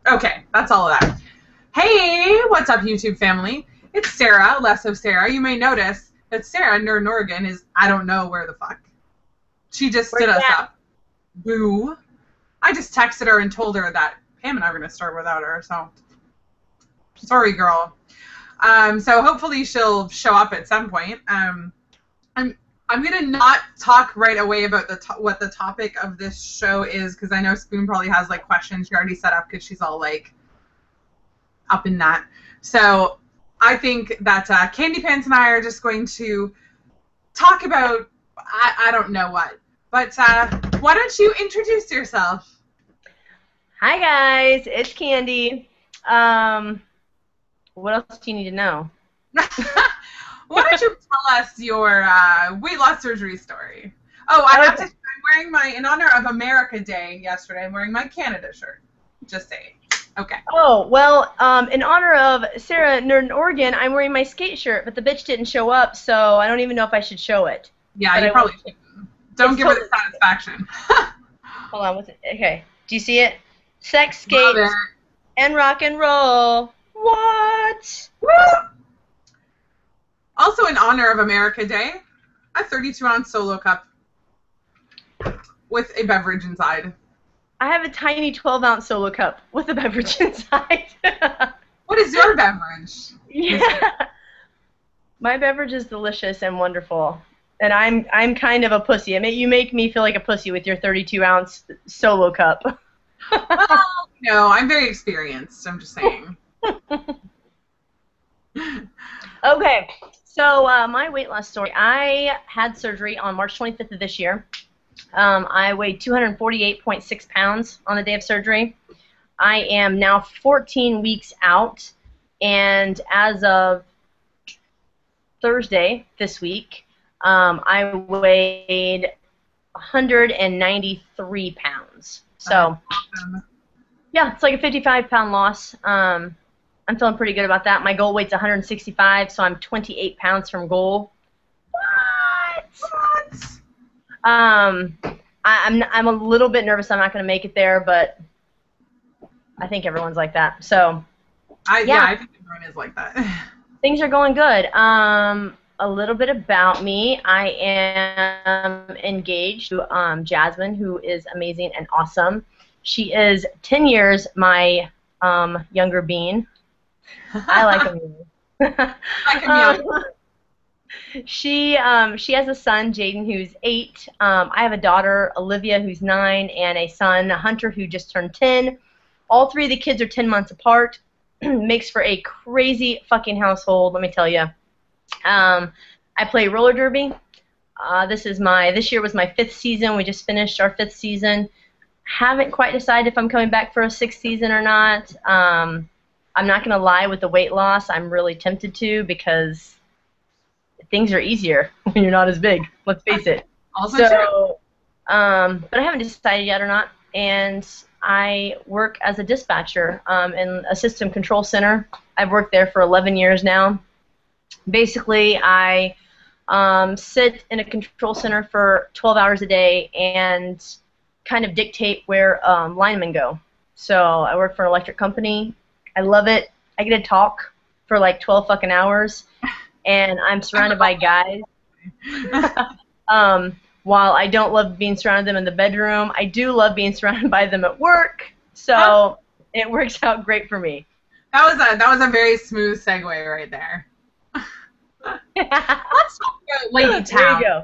Okay, that's all of that. Hey, what's up, YouTube family? It's Sarah, less of Sarah. You may notice that Sarah, Nerd Oregon, is I don't know where the fuck. She just stood us up. Boo. I just texted her and told her that Pam and I were going to start without her, so sorry, girl. So hopefully she'll show up at some point. I'm going to not talk right away about what the topic of this show is, because I know Spoon probably has, like, questions she already set up because she's all, like, up in that. So I think that Candy Pants and I are just going to talk about, I don't know what. But why don't you introduce yourself? Hi, guys. It's Candy. What else do you need to know? Why don't you tell us your weight loss surgery story? Oh, I have to. I'm wearing in honor of America Day yesterday. I'm wearing my Canada shirt. Just saying. Okay. Oh, well, in honor of Sarah, Nerd in Oregon, I'm wearing my skate shirt, but the bitch didn't show up, so I don't even know if I should show it. Yeah, you probably shouldn't. Don't give her the satisfaction. Hold on. What's it? Okay. Do you see it? Sex, skates, and rock and roll. What? Woo! Also, in honor of America Day, a 32-ounce solo cup with a beverage inside. I have a tiny 12-ounce solo cup with a beverage inside. What is your beverage? Yeah. My beverage is delicious and wonderful. And I'm kind of a pussy. You make me feel like a pussy with your 32-ounce solo cup. Well, no, I'm very experienced. I'm just saying. Okay, so my weight loss story. I had surgery on March 25th of this year. I weighed 248.6 pounds on the day of surgery. I am now 14 weeks out, and as of Thursday this week, I weighed 193 pounds. So, yeah, it's like a 55-pound loss. I'm feeling pretty good about that. My goal weight's 165, so I'm 28 pounds from goal. What? I'm a little bit nervous I'm not going to make it there, but I think everyone's like that. So, yeah, I think everyone is like that. Things are going good. A little bit about me. I am engaged to Jasmine, who is amazing and awesome. She is 10 years my younger bean. I like him. She has a son, Jaden, who's 8. I have a daughter, Olivia, who's 9, and a son, Hunter, who just turned 10. All 3 of the kids are 10 months apart. Makes for a crazy fucking household, let me tell you. I play roller derby. This year was my 5th season. We just finished our 5th season. Haven't quite decided if I'm coming back for a 6th season or not. I'm not going to lie, with the weight loss, I'm really tempted to, because things are easier when you're not as big. Let's face it. Also true. But I haven't decided yet or not. And I work as a dispatcher in a system control center. I've worked there for 11 years now. Basically, I sit in a control center for 12 hours a day and kind of dictate where linemen go. So I work for an electric company. I love it. I get to talk for like 12 fucking hours, and I'm surrounded by guys. While I don't love being surrounded them in the bedroom, I do love being surrounded by them at work. So it works out great for me. That was a very smooth segue right there. Let's talk about Lady Town. There you go.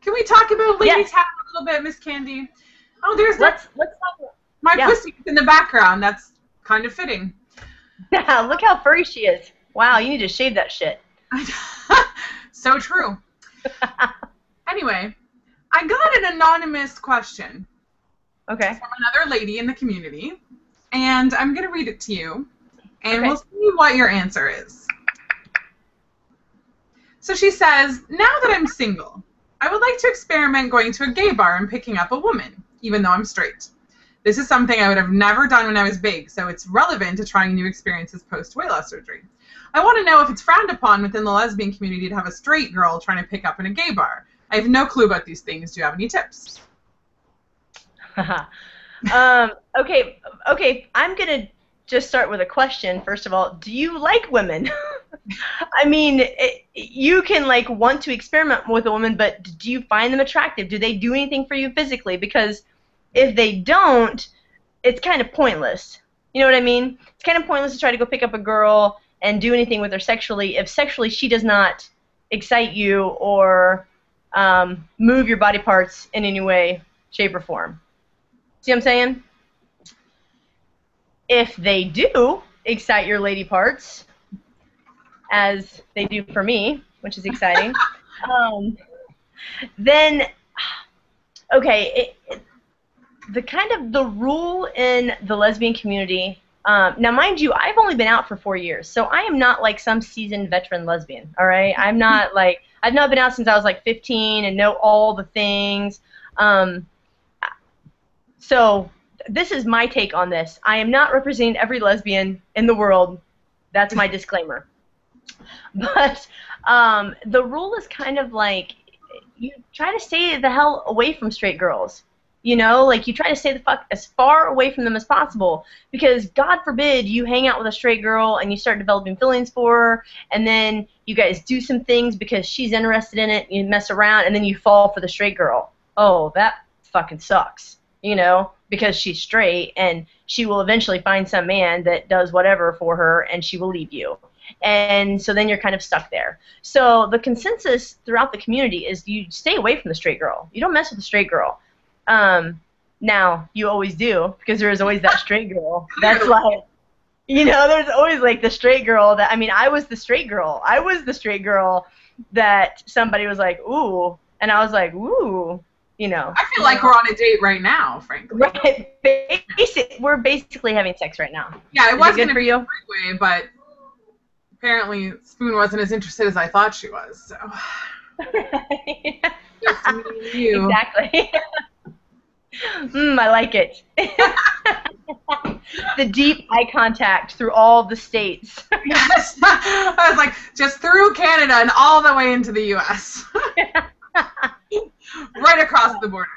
Can we talk about Lady Town a little bit, Miss Candy? Oh, there's let's talk. My pussy in the background. That's kind of fitting. Look how furry she is. Wow, you need to shave that shit. So true. Anyway, I got an anonymous question. Okay. From another lady in the community, and I'm going to read it to you, and we'll see what your answer is. So she says, now that I'm single, I would like to experiment going to a gay bar and picking up a woman, even though I'm straight. This is something I would have never done when I was big, so it's relevant to trying new experiences post-weight loss surgery. I want to know if it's frowned upon within the lesbian community to have a straight girl trying to pick up in a gay bar. I have no clue about these things. Do you have any tips? Okay, I'm gonna just start with a question. First of all, do you like women? I mean, you can like want to experiment with a woman, but do you find them attractive? Do they do anything for you physically? Because if they don't, it's kind of pointless. You know what I mean? It's kind of pointless to try to go pick up a girl and do anything with her sexually if sexually she does not excite you or move your body parts in any way, shape, or form. See what I'm saying? If they do excite your lady parts, as they do for me, which is exciting, then, okay, the kind of the rule in the lesbian community, now mind you, I've only been out for 4 years, so I am not like some seasoned veteran lesbian, all right? I'm not like, I've not been out since I was like 15 and know all the things. So this is my take on this. I am not representing every lesbian in the world. That's my disclaimer. But the rule is kind of like you try to stay the hell away from straight girls. You know, like you try to stay the fuck as far away from them as possible because God forbid you hang out with a straight girl and you start developing feelings for her and then you guys do some things because she's interested in it, you mess around and then you fall for the straight girl. Oh, that fucking sucks. You know, because she's straight and she will eventually find some man that does whatever for her and she will leave you. And so then you're kind of stuck there. So the consensus throughout the community is you stay away from the straight girl. You don't mess with the straight girl. Now, you always do because there is always that straight girl. That's like, you know, there's always like the straight girl that, I mean, I was the straight girl. I was the straight girl that somebody was like, ooh, and I was like, ooh. You know, I feel like we're on a date right now, frankly. Right. We're basically having sex right now. Yeah, it was good for you, way, but apparently Spoon wasn't as interested as I thought she was. So. Just me and you. Exactly. I like it. The deep eye contact through all the states. Yes. I was like, just through Canada and all the way into the U.S. Right across the border.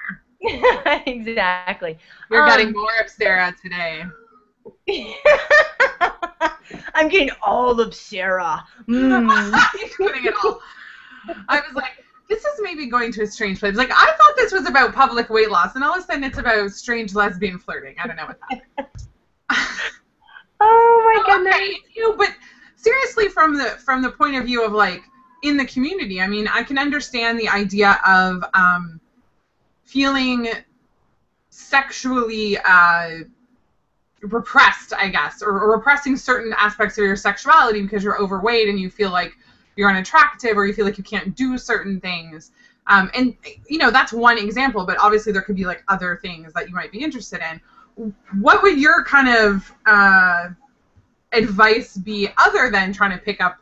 Exactly. You're getting more of Sarah today. I'm getting all of Sarah. You're getting it all. I was like, this is maybe going to a strange place. Like, I thought this was about public weight loss, and all of a sudden it's about strange lesbian flirting. I don't know what that is. Oh my goodness. Okay, but seriously, from the point of view of like, in the community, I mean, I can understand the idea of feeling sexually repressed, I guess, or repressing certain aspects of your sexuality because you're overweight and you feel like you're unattractive or you feel like you can't do certain things. And, you know, that's one example, but obviously there could be like other things that you might be interested in. What would your kind of advice be other than trying to pick up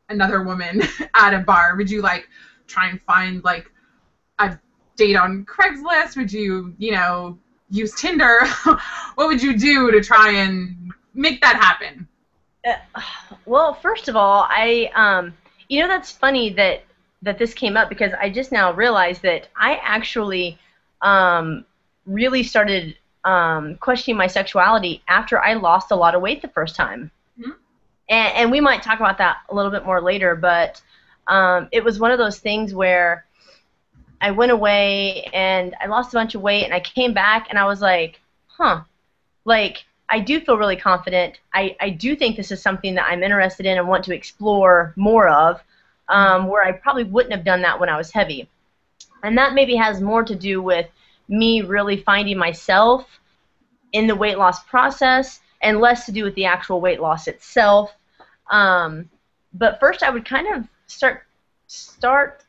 another woman at a bar? Would you like try and find like a date on Craigslist? Would you, you know, use Tinder? What would you do to try and make that happen? Well, first of all, you know, that's funny that this came up because I just now realized that I actually really started questioning my sexuality after I lost a lot of weight the first time. Mm-hmm. And we might talk about that a little bit more later, but it was one of those things where I went away and I lost a bunch of weight and I came back and I was like, huh, like I do feel really confident. I do think this is something that I'm interested in and want to explore more of, where I probably wouldn't have done that when I was heavy. And that maybe has more to do with me really finding myself in the weight loss process and less to do with the actual weight loss itself. But first I would kind of start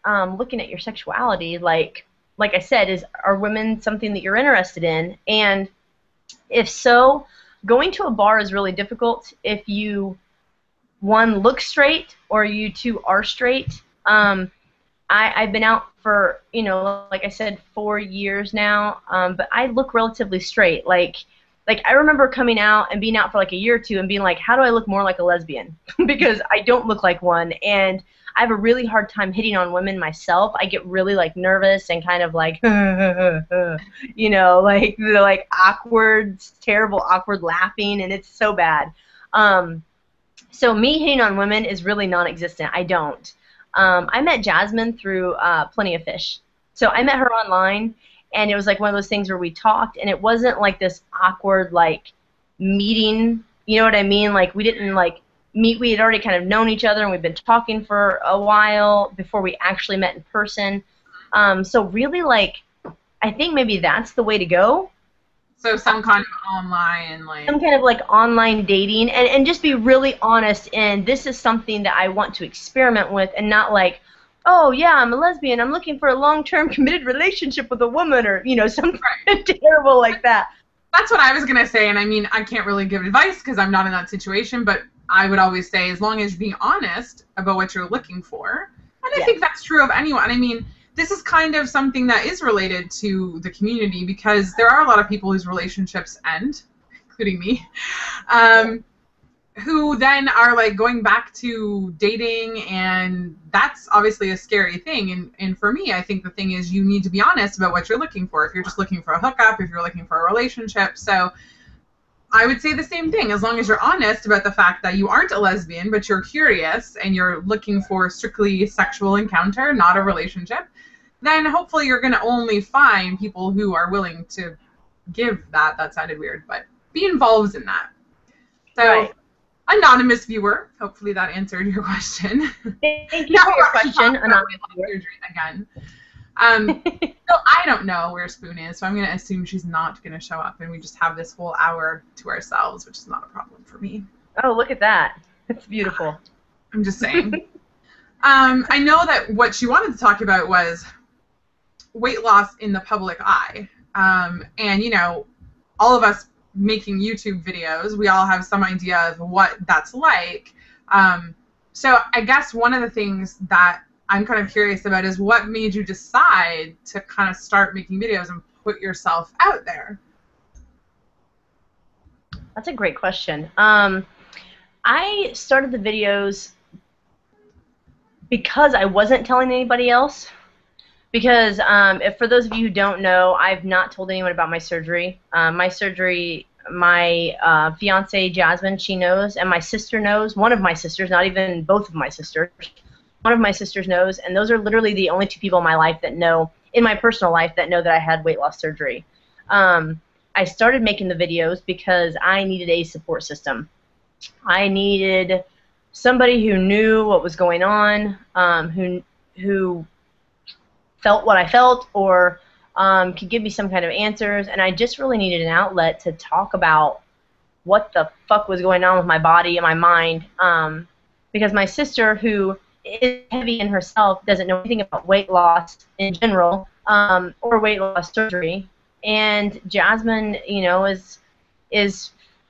looking at your sexuality, like I said, are women something that you're interested in? And if so, going to a bar is really difficult if you, one, look straight or you two are straight. I've been out for, you know, like I said, 4 years now, but I look relatively straight. Like Like, I remember coming out and being out for like a year or two and being like, how do I look more like a lesbian? Because I don't look like one. And I have a really hard time hitting on women myself. I get really like nervous and kind of like, you know, like the like awkward, terrible, awkward laughing, and it's so bad. So me hitting on women is really non-existent. I don't. I met Jasmine through Plenty of Fish. So I met her online, and it was like one of those things where we talked, and it wasn't like this awkward like meeting. You know what I mean? Like we didn't like meet. We had already kind of known each other, and we've been talking for a while before we actually met in person. So really, like, I think maybe that's the way to go. So some kind of online, like... Some kind of, like, online dating, and just be really honest, and this is something that I want to experiment with, and not like, oh, yeah, I'm a lesbian, I'm looking for a long-term committed relationship with a woman, or, you know, something terrible like that. That's what I was going to say, and I mean, I can't really give advice because I'm not in that situation, but I would always say, as long as you're being honest about what you're looking for, and I think that's true of anyone. I mean, this is kind of something that is related to the community because there are a lot of people whose relationships end, including me, who then are like going back to dating, and that's obviously a scary thing. And for me, I think the thing is you need to be honest about what you're looking for. If you're just looking for a hookup, if you're looking for a relationship. So I would say the same thing. As long as you're honest about the fact that you aren't a lesbian, but you're curious and you're looking for strictly sexual encounter, not a relationship, then hopefully you're going to only find people who are willing to give that. That sounded weird, but be involved in that. So, anonymous viewer, hopefully that answered your question. Thank you for your question, anonymous viewer. Again. So I don't know where Spoon is, so I'm going to assume she's not going to show up, and we just have this whole hour to ourselves, which is not a problem for me. Oh, look at that. It's beautiful. I'm just saying. I know that what she wanted to talk about was weight loss in the public eye. And, you know, all of us making YouTube videos, we all have some idea of what that's like. So I guess one of the things that I'm kind of curious about is what made you decide to kind of start making videos and put yourself out there? That's a great question. I started the videos because I wasn't telling anybody else. Because if for those of you who don't know, I've not told anyone about my surgery. My fiance Jasmine, she knows, and my sister knows. One of my sisters, not even both of my sisters. One of my sisters knows, and those are literally the only two people in my life that know, in my personal life, that know that I had weight loss surgery. I started making the videos because I needed a support system. I needed somebody who knew what was going on, who felt what I felt, or could give me some kind of answers, and I just really needed an outlet to talk about what the fuck was going on with my body and my mind, because my sister, who is heavy in herself, doesn't know anything about weight loss in general, or weight loss surgery, and Jasmine, you know, is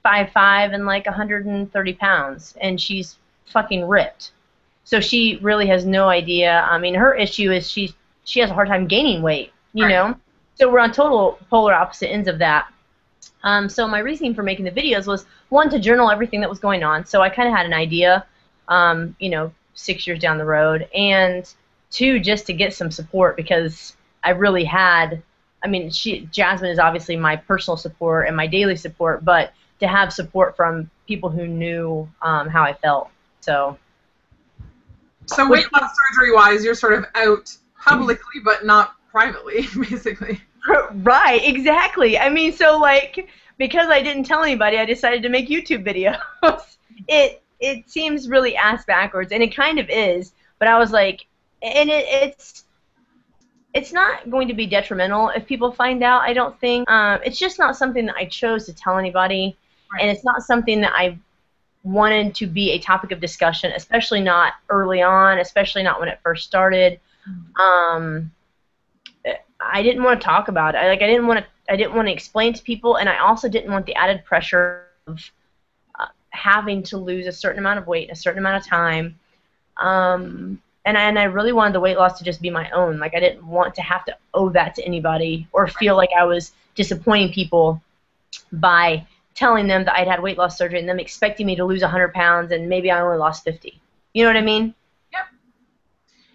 5'5" and like 130 pounds, and she's fucking ripped, so she really has no idea. I mean, her issue is she has a hard time gaining weight, you know? So we're on total polar opposite ends of that. So my reasoning for making the videos was, one, to journal everything that was going on. So I kind of had an idea, you know, 6 years down the road. And two, just to get some support, because I really had, I mean, Jasmine is obviously my personal support and my daily support, but to have support from people who knew how I felt. So weight loss surgery-wise, you're sort of out publicly, but not privately, basically. Right, exactly. I mean, so like, because I didn't tell anybody, I decided to make YouTube videos. It seems really ass backwards, and it kind of is. But I was like, and it's not going to be detrimental if people find out. I don't think. It's just not something that I chose to tell anybody, and it's not something that I wanted to be a topic of discussion, especially not early on, especially not when it first started. I didn't want to talk about it. I didn't want to explain to people, and I also didn't want the added pressure of having to lose a certain amount of weight in a certain amount of time. And I really wanted the weight loss to just be my own. Like, I didn't want to have to owe that to anybody or feel like I was disappointing people by telling them that I'd had weight loss surgery and them expecting me to lose 100 pounds and maybe I only lost 50. You know what I mean? Yep.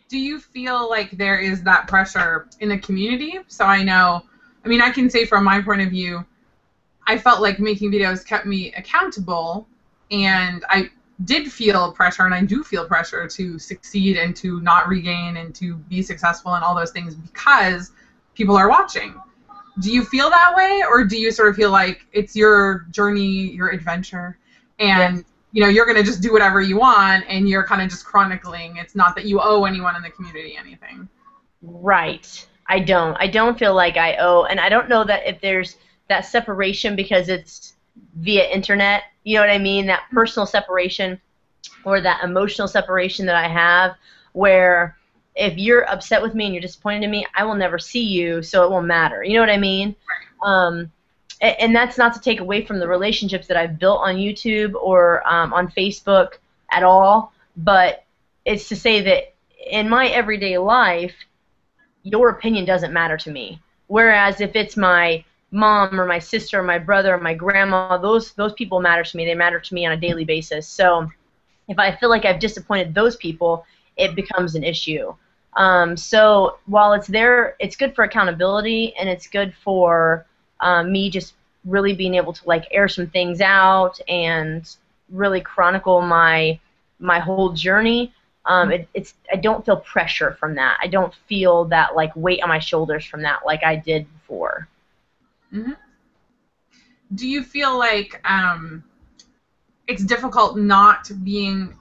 Do you feel like there is that pressure in the community? So I know, I mean, I can say from my point of view, I felt like making videos kept me accountable, and I did feel pressure, and I do feel pressure to succeed and to not regain and to be successful and all those things because people are watching. Do you feel that way, or do you sort of feel like it's your journey, your adventure, and you know, you're going to just do whatever you want and you're kind of just chronicling? It's not that you owe anyone in the community anything. Right. I don't feel like I owe, and I don't know that if there's that separation because it's via internet, you know what I mean, that personal separation or that emotional separation that I have, where if you're upset with me and you're disappointed in me, I will never see you, so it won't matter. You know what I mean? And that's not to take away from the relationships that I've built on YouTube or on Facebook at all, but it's to say that in my everyday life, your opinion doesn't matter to me. Whereas if it's my mom or my sister or my brother or my grandma, those people matter to me. They matter to me on a daily basis. So if I feel like I've disappointed those people, it becomes an issue. So while it's there, it's good for accountability, and it's good for me just really being able to like air some things out and really chronicle my whole journey. I don't feel pressure from that. I don't feel that like weight on my shoulders from that like I did before. Mm-hmm. Do you feel like it's difficult not being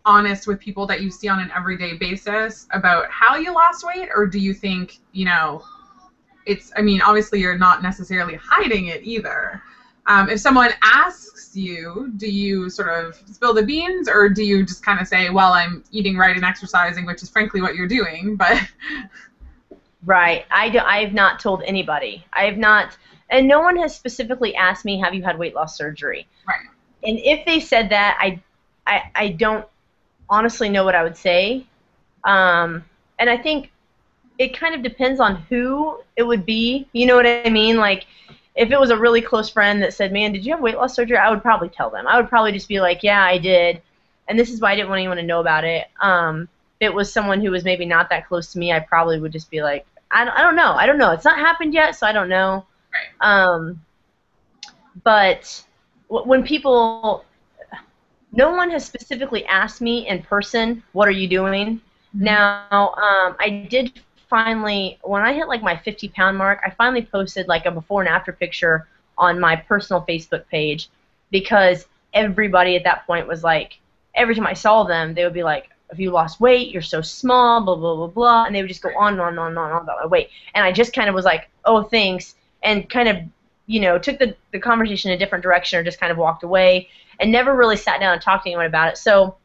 honest with people that you see on an everyday basis about how you lost weight, or do you think, you know, it's, I mean, obviously you're not necessarily hiding it either. If someone asks you, do you sort of spill the beans, or do you just kind of say, well, I'm eating right and exercising, which is frankly what you're doing, but... Right. I've not told anybody. I have not, and no one has specifically asked me, have you had weight loss surgery? Right. And if they said that, I don't honestly know what I would say. And I think it kind of depends on who it would be. You know what I mean? Like, if it was a really close friend that said, man, did you have weight loss surgery? I would probably tell them. I would probably just be like, yeah, I did. And this is why I didn't want anyone to know about it. If it was someone who was maybe not that close to me, I probably would just be like, I don't know. I don't know. It's not happened yet, so I don't know. Right. But when people, no one has specifically asked me in person, what are you doing? Mm-hmm. Now, I did finally, when I hit like my 50-pound mark, I finally posted like a before and after picture on my personal Facebook page, because everybody at that point was like, every time I saw them, they would be like, if you lost weight, you're so small, blah, blah, blah, blah, and they would just go on and on and on and on about my weight. And I just kind of was like, oh, thanks, and kind of, you know, took the conversation in a different direction or just kind of walked away and never really sat down and talked to anyone about it. So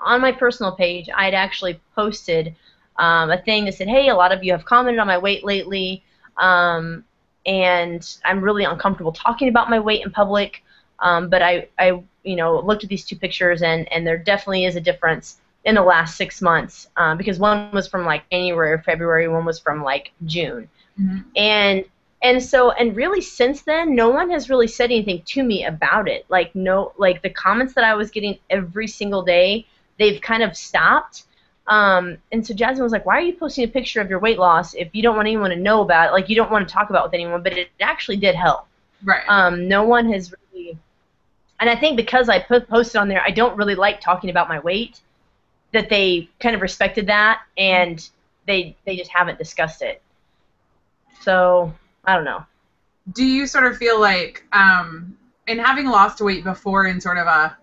on my personal page, I'd actually posted a thing that said, hey, a lot of you have commented on my weight lately, and I'm really uncomfortable talking about my weight in public, but I you know, looked at these two pictures, and there definitely is a difference in the last 6 months, because one was from like January or February, one was from like June. Mm-hmm. And really since then, no one has really said anything to me about it. Like, no, like the comments that I was getting every single day, they've kind of stopped. And so Jasmine was like, why are you posting a picture of your weight loss if you don't want anyone to know about it? Like, you don't want to talk about it with anyone, but it actually did help. Right. No one has really, and I think because I posted on there, I don't really like talking about my weight, that they kind of respected that, and they just haven't discussed it. So I don't know. Do you sort of feel like, in having lost weight before in sort of a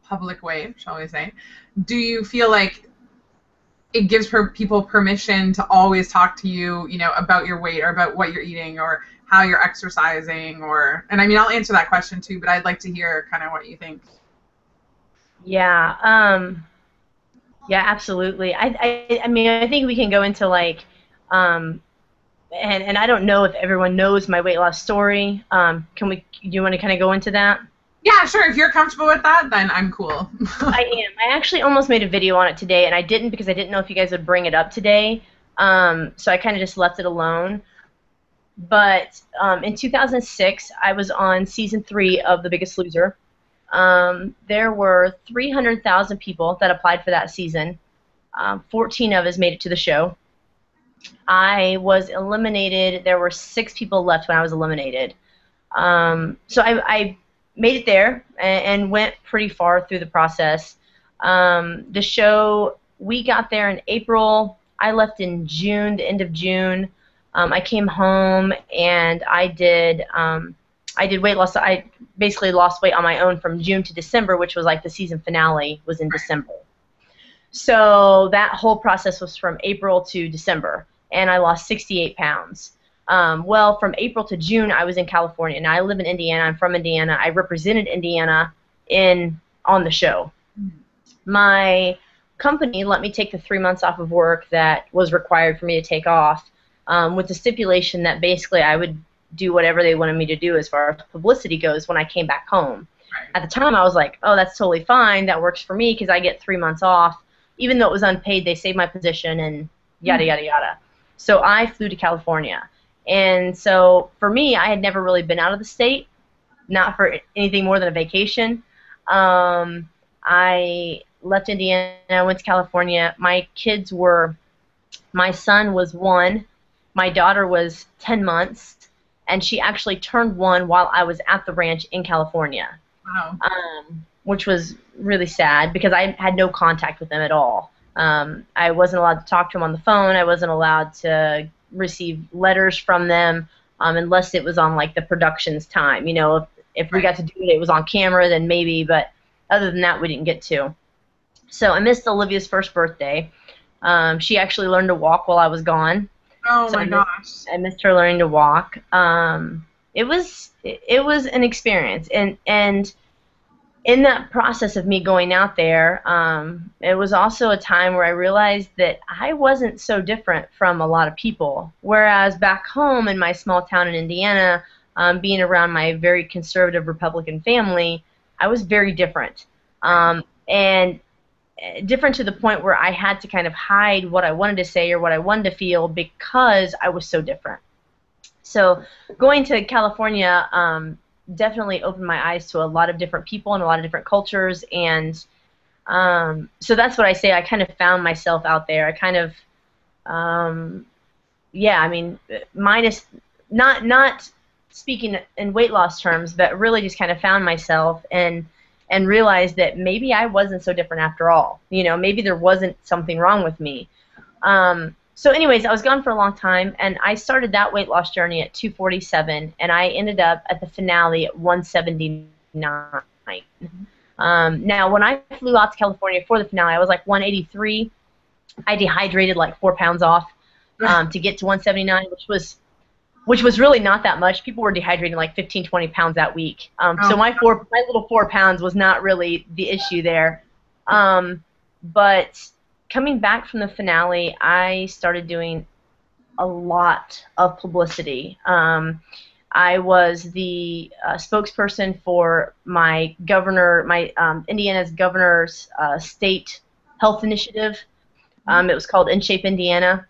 public way, shall we say, do you feel like it gives people permission to always talk to you, you know, about your weight or about what you're eating or how you're exercising, or, and I mean, I'll answer that question too, but I'd like to hear kind of what you think. Yeah, yeah, absolutely. I mean, I think we can go into like, and I don't know if everyone knows my weight loss story. Do you want to kind of go into that? Yeah, sure. If you're comfortable with that, then I'm cool. I am. I actually almost made a video on it today, and I didn't because I didn't know if you guys would bring it up today. So I kind of just left it alone. But in 2006, I was on season 3 of The Biggest Loser. There were 300,000 people that applied for that season. 14 of us made it to the show. I was eliminated. There were 6 people left when I was eliminated. So I made it there and went pretty far through the process. The show, we got there in April. I left in June, the end of June. I came home and I did weight loss. I basically lost weight on my own from June to December, which was like the season finale was in December. So that whole process was from April to December, and I lost 68 pounds. Well, from April to June, I was in California. Now, I live in Indiana. I'm from Indiana. I represented Indiana on the show. My company let me take the 3 months off of work that was required for me to take off, with the stipulation that basically I would do whatever they wanted me to do as far as publicity goes when I came back home. At the time, I was like, oh, that's totally fine. That works for me because I get 3 months off. Even though it was unpaid, they saved my position and yada, yada, yada. So I flew to California. And so for me, I had never really been out of the state, not for anything more than a vacation. I left Indiana, went to California. My son was 1, my daughter was 10 months, and she actually turned 1 while I was at the ranch in California. Wow. Which was really sad because I had no contact with them at all. I wasn't allowed to talk to them on the phone. I wasn't allowed to receive letters from them unless it was on like the production's time. You know, if we got to do it, it was on camera, then maybe, but other than that, we didn't get to. So I missed Olivia's first birthday. She actually learned to walk while I was gone. Oh my gosh. I missed her learning to walk. It was an experience, and in that process of me going out there, it was also a time where I realized that I wasn't so different from a lot of people. Whereas back home in my small town in Indiana, being around my very conservative Republican family, I was very different. And different to the point where I had to kind of hide what I wanted to say or what I wanted to feel because I was so different. So going to California definitely opened my eyes to a lot of different people and a lot of different cultures, and so that's what I say. I kind of found myself out there. I kind of, yeah, I mean, minus not speaking in weight loss terms, but really just kind of found myself and realized that maybe I wasn't so different after all. You know, maybe there wasn't something wrong with me. So anyways, I was gone for a long time, and I started that weight loss journey at 247, and I ended up at the finale at 179. Now, when I flew out to California for the finale, I was like 183. I dehydrated like 4 pounds off to get to 179, which was really not that much. People were dehydrating like 15, 20 pounds that week. So my little 4 pounds was not really the issue there. But coming back from the finale, I started doing a lot of publicity. I was the spokesperson for my governor, Indiana's governor's state health initiative. It was called In Shape Indiana.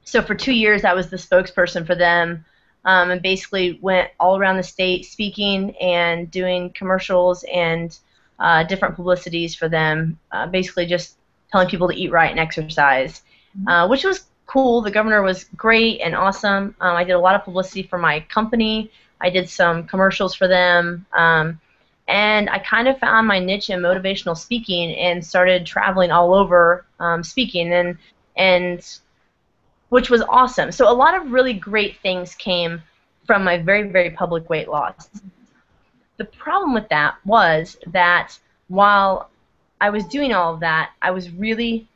So for 2 years, I was the spokesperson for them, and basically went all around the state speaking and doing commercials and different publicities for them, basically just telling people to eat right and exercise, which was cool. The governor was great and awesome. I did a lot of publicity for my company. I did some commercials for them, and I kind of found my niche in motivational speaking and started traveling all over speaking, and which was awesome. So a lot of really great things came from my very, very public weight loss. The problem with that was that while I was doing all of that, I was really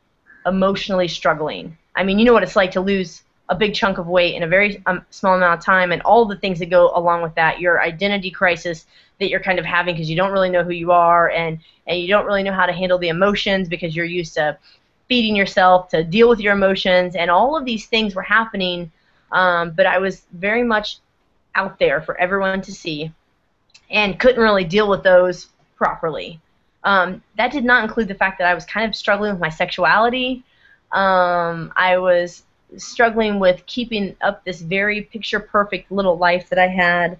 emotionally struggling. I mean, you know what it's like to lose a big chunk of weight in a very small amount of time, and all the things that go along with that, your identity crisis that you're kind of having because you don't really know who you are, and you don't really know how to handle the emotions because you're used to feeding yourself to deal with your emotions, and all of these things were happening, but I was very much out there for everyone to see and couldn't really deal with those properly. That did not include the fact that I was kind of struggling with my sexuality. I was struggling with keeping up this very picture perfect little life that I had.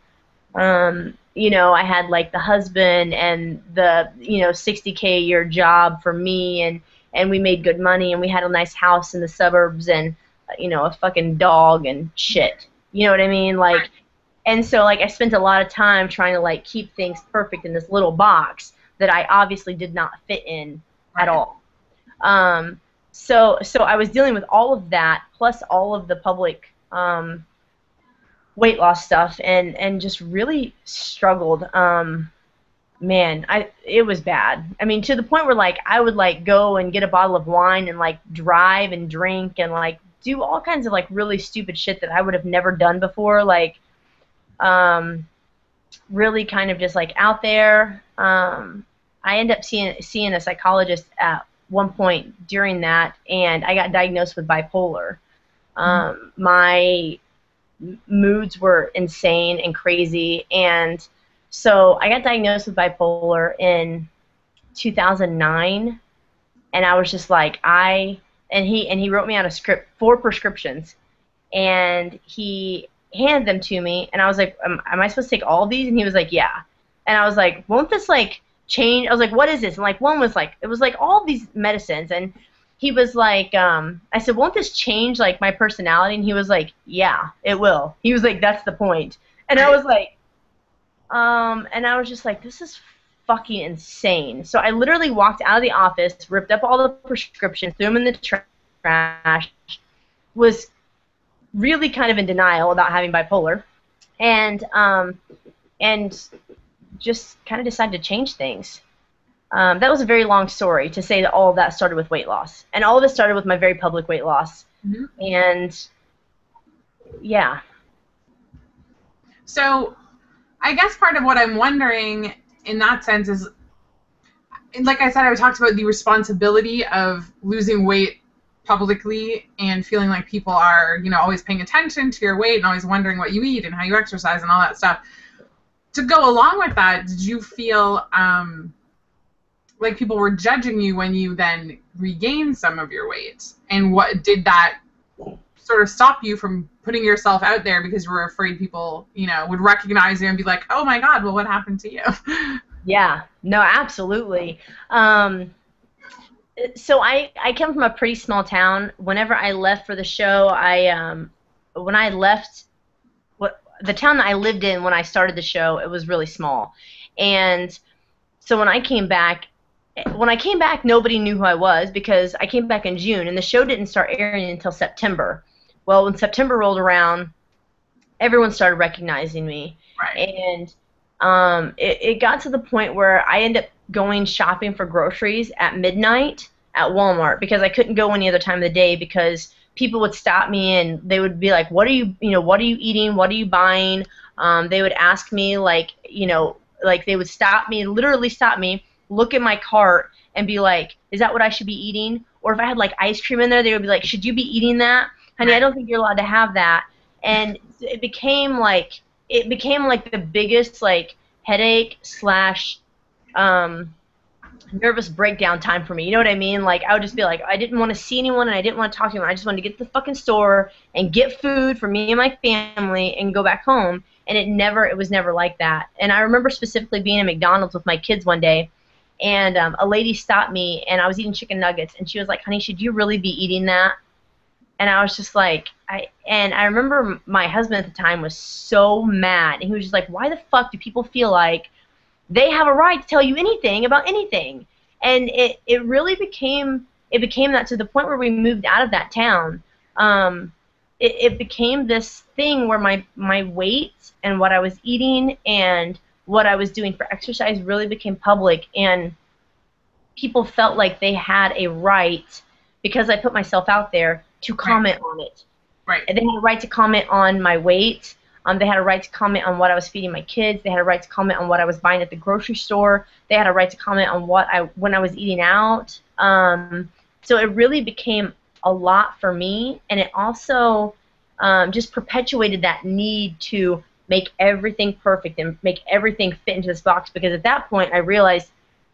You know, I had like the husband and the, you know, 60K a year job for me, and we made good money, and we had a nice house in the suburbs, and, you know, a fucking dog and shit. You know what I mean? Like, and so like I spent a lot of time trying to like keep things perfect in this little box that I obviously did not fit in at all. So I was dealing with all of that, plus all of the public weight loss stuff, and just really struggled. Man, it was bad. I mean, to the point where like I would like go and get a bottle of wine and like drive and drink and like do all kinds of like really stupid shit that I would have never done before. Like, really kind of just like out there. I ended up seeing a psychologist at one point during that, and I got diagnosed with bipolar. My moods were insane and crazy, and so I got diagnosed with bipolar in 2009, and I was just like, he wrote me out a script, 4 prescriptions, and he handed them to me, and I was like, am I supposed to take all of these? And he was like, yeah. And I was like, won't this like change? I was like, what is this? And like one was like, it was like all these medicines, and he was like, I said, won't this change like my personality? And he was like, yeah, it will. He was like, that's the point. And I was like, and I was just like, this is fucking insane. So I literally walked out of the office, ripped up all the prescriptions, threw them in the trash, was really kind of in denial about having bipolar, and just kind of decided to change things. That was a very long story to say that all of that started with weight loss, and all of it started with my very public weight loss. And yeah. So I guess part of what I'm wondering in that sense is, like I said, I talked about the responsibility of losing weight publicly and feeling like people are, you know, always paying attention to your weight and always wondering what you eat and how you exercise and all that stuff. To go along with that, did you feel like people were judging you when you then regained some of your weight? And what did that sort of stop you from putting yourself out there because you were afraid people, you know, would recognize you and be like, oh my God, well, what happened to you? Yeah, no, absolutely. So I come from a pretty small town. Whenever I left for the show, when I left the town that I lived in when I started the show, it was really small. And so when I came back, nobody knew who I was because I came back in June, and the show didn't start airing until September. Well, when September rolled around, everyone started recognizing me. Right. And it got to the point where I ended up going shopping for groceries at midnight at Walmart because I couldn't go any other time of the day because people would stop me and they would be like, what are you eating? What are you buying? They would ask me like they would stop me, literally stop me, look at my cart and be like, is that what I should be eating? Or if I had like ice cream in there, they would be like, should you be eating that? Honey, I don't think you're allowed to have that. And it became like the biggest like headache / nervous breakdown time for me. You know what I mean? Like I would just be like, I didn't want to see anyone and I didn't want to talk to anyone. I just wanted to get to the fucking store and get food for me and my family and go back home. And it was never like that. And I remember specifically being at McDonald's with my kids one day, and a lady stopped me, and I was eating chicken nuggets, and she was like, honey, should you really be eating that? And I was just like, I remember my husband at the time was so mad, and he was just like, why the fuck do people feel like they have a right to tell you anything about anything? And it really became that to the point where we moved out of that town. It became this thing where my weight and what I was eating and what I was doing for exercise really became public, and people felt like they had a right, because I put myself out there, to comment on it. Right. And they had a right to comment on my weight. They had a right to comment on what I was feeding my kids. They had a right to comment on what I was buying at the grocery store. They had a right to comment on when I was eating out. So it really became a lot for me, and it also just perpetuated that need to make everything perfect and make everything fit into this box, because at that point I realized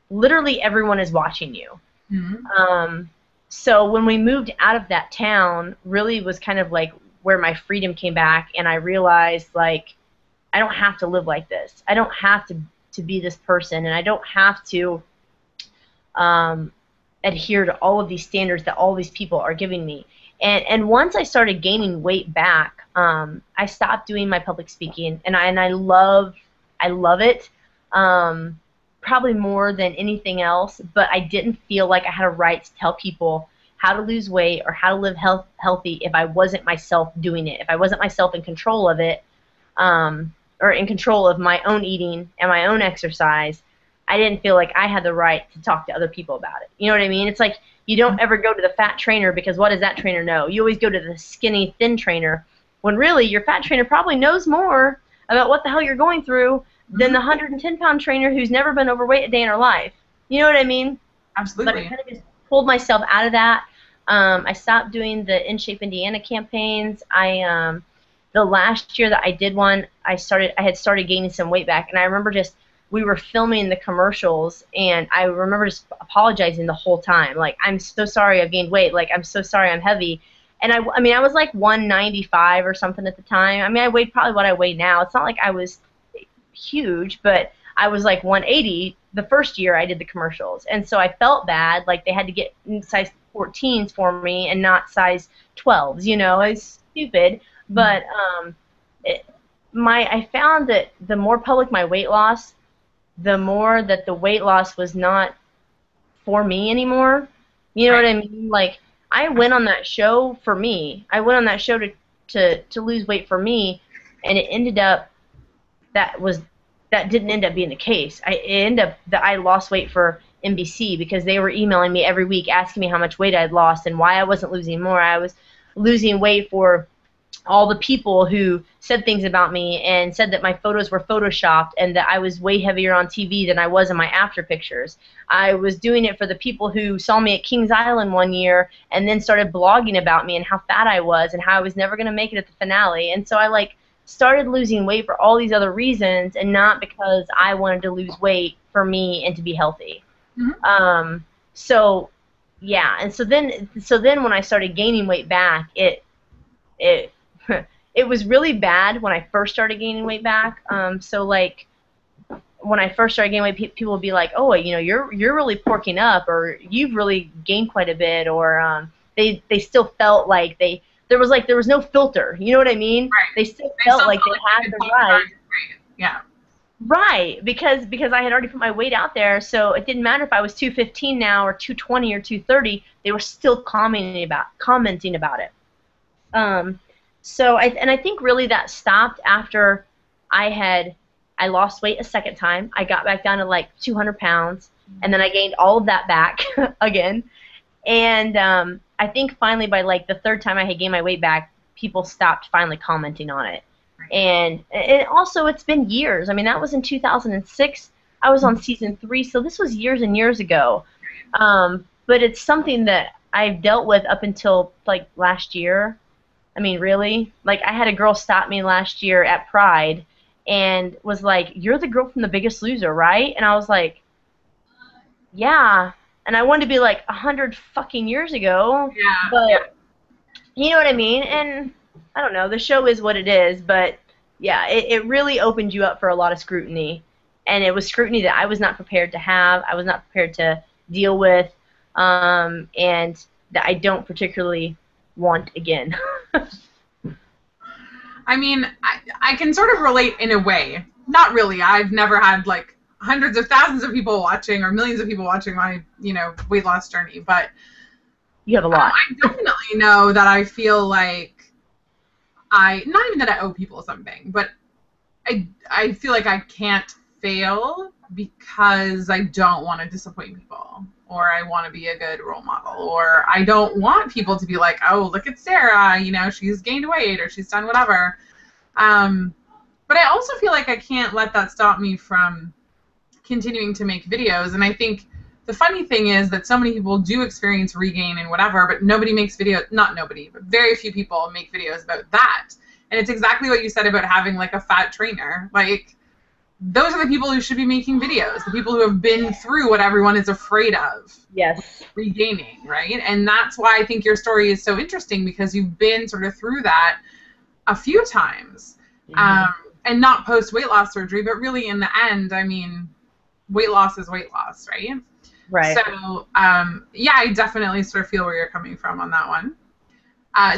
literally everyone is watching you. Mm-hmm. So when we moved out of that town, really was kind of like where my freedom came back, and I realized, like, I don't have to live like this. I don't have to be this person, and I don't have to adhere to all of these standards that all these people are giving me. And once I started gaining weight back, I stopped doing my public speaking, and I love it, probably more than anything else. But I didn't feel like I had a right to tell people how to lose weight or how to live healthy if I wasn't myself doing it, if I wasn't myself in control of it, or in control of my own eating and my own exercise. I didn't feel like I had the right to talk to other people about it. You know what I mean? It's like you don't ever go to the fat trainer because what does that trainer know? You always go to the skinny, thin trainer, when really your fat trainer probably knows more about what the hell you're going through than the 110-pound trainer who's never been overweight a day in her life. You know what I mean? Absolutely. But I kind of just pulled myself out of that. I stopped doing the In Shape Indiana campaigns. The last year that I did one, I had started gaining some weight back, and I remember we were filming the commercials, and I remember just apologizing the whole time. Like, I'm so sorry I've gained weight. Like, I'm so sorry I'm heavy. And I mean, I was like 195 or something at the time. I mean, I weighed probably what I weigh now. It's not like I was huge, but I was like 180 the first year I did the commercials. And so I felt bad, like they had to get size 14s for me and not size 12s, you know. It's stupid. But I found that the more public my weight loss, the more that the weight loss was not for me anymore. You know what I mean? Like, I went on that show for me. I went on that show to lose weight for me, and it ended up that didn't end up being the case. It ended up that I lost weight for NBC because they were emailing me every week asking me how much weight I'd lost and why I wasn't losing more. I was losing weight for all the people who said things about me and said that my photos were photoshopped and that I was way heavier on TV than I was in my after pictures. I was doing it for the people who saw me at Kings Island one year and then started blogging about me and how fat I was and how I was never going to make it at the finale. And so I started losing weight for all these other reasons and not because I wanted to lose weight for me and to be healthy. Mm-hmm. So yeah, and so then when I started gaining weight back, it was really bad when I first started gaining weight back. So like when I first started gaining weight, people would be like, "Oh, you know, you're really porking up, or you've really gained quite a bit," or they still felt like there was no filter. You know what I mean? Right. They still felt like they had the right. Yeah. Right, because I had already put my weight out there, so it didn't matter if I was 215 now or 220 or 230. They were still commenting about it. So I think really that stopped after I lost weight a second time. I got back down to like 200 pounds, and then I gained all of that back again. And I think finally by like the third time I had gained my weight back, people stopped finally commenting on it. And also it's been years. I mean, that was in 2006. I was on season 3, so this was years and years ago. But it's something that I've dealt with up until like last year. I mean, really? Like, I had a girl stop me last year at Pride and was like, "You're the girl from The Biggest Loser, right?" And I was like, "Yeah." And I wanted to be like 100 fucking years ago. Yeah. But you know what I mean? And I don't know. The show is what it is. But yeah, it really opened you up for a lot of scrutiny. And it was scrutiny that I was not prepared to have. I was not prepared to deal with. And that I don't particularly want again. I mean, I can sort of relate in a way. Not really. I've never had like hundreds of thousands of people watching or millions of people watching my, weight loss journey, but you have a lot. I definitely know that I feel like not even that I owe people something, but I feel like I can't fail because I don't want to disappoint people, or I want to be a good role model, or I don't want people to be like, "Oh, look at Sarah, she's gained weight or she's done whatever." But I also feel like I can't let that stop me from continuing to make videos. And I think the funny thing is that so many people do experience regain and whatever, but nobody makes videos, not nobody, but very few people make videos about that. And it's exactly what you said about having like a fat trainer. Like, those are the people who should be making videos, the people who have been through what everyone is afraid of. Yes. Regaining, right? And that's why I think your story is so interesting, because you've been sort of through that a few times. And not post-weight loss surgery, but really in the end, I mean, weight loss is weight loss, right? Right. So, yeah, I definitely sort of feel where you're coming from on that one.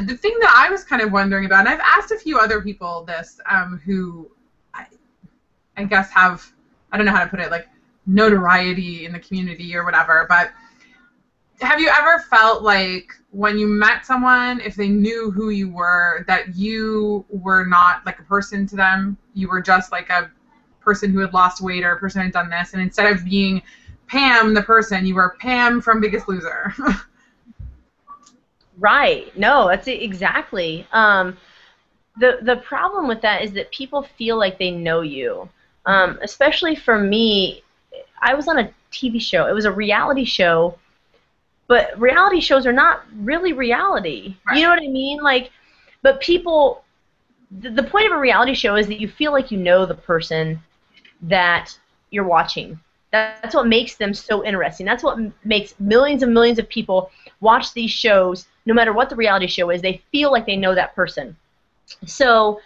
The thing that I was kind of wondering about, and I've asked a few other people this, who I guess have, I don't know how to put it, like notoriety in the community or whatever, but have you ever felt like when you met someone, if they knew who you were, that you were not like a person to them, you were just like a person who had lost weight or a person who had done this, and instead of being Pam the person, you were Pam from Biggest Loser? Right. No, that's it, exactly. The problem with that is that people feel like they know you. Especially for me, I was on a TV show. It was a reality show, but reality shows are not really reality. Right. You know what I mean? Like, but people, the point of a reality show is that you feel like you know the person that you're watching. That's what makes them so interesting. That's what makes millions and millions of people watch these shows, no matter what the reality show is. They feel like they know that person. So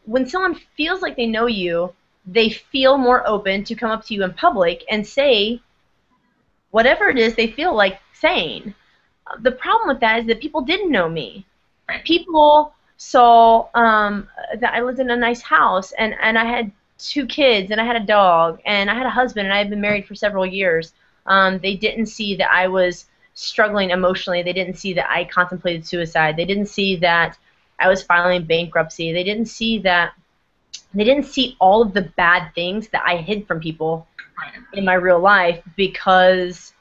when someone feels like they know you, they feel more open to come up to you in public and say whatever it is they feel like saying. The problem with that is that people didn't know me. Right. People saw that I lived in a nice house, and I had 2 kids, and I had a dog, and I had a husband, and I had been married for several years. They didn't see that I was struggling emotionally. They didn't see that I contemplated suicide. They didn't see that I was filing bankruptcy. They didn't see that. They didn't see all of the bad things that I hid from people in my real life, because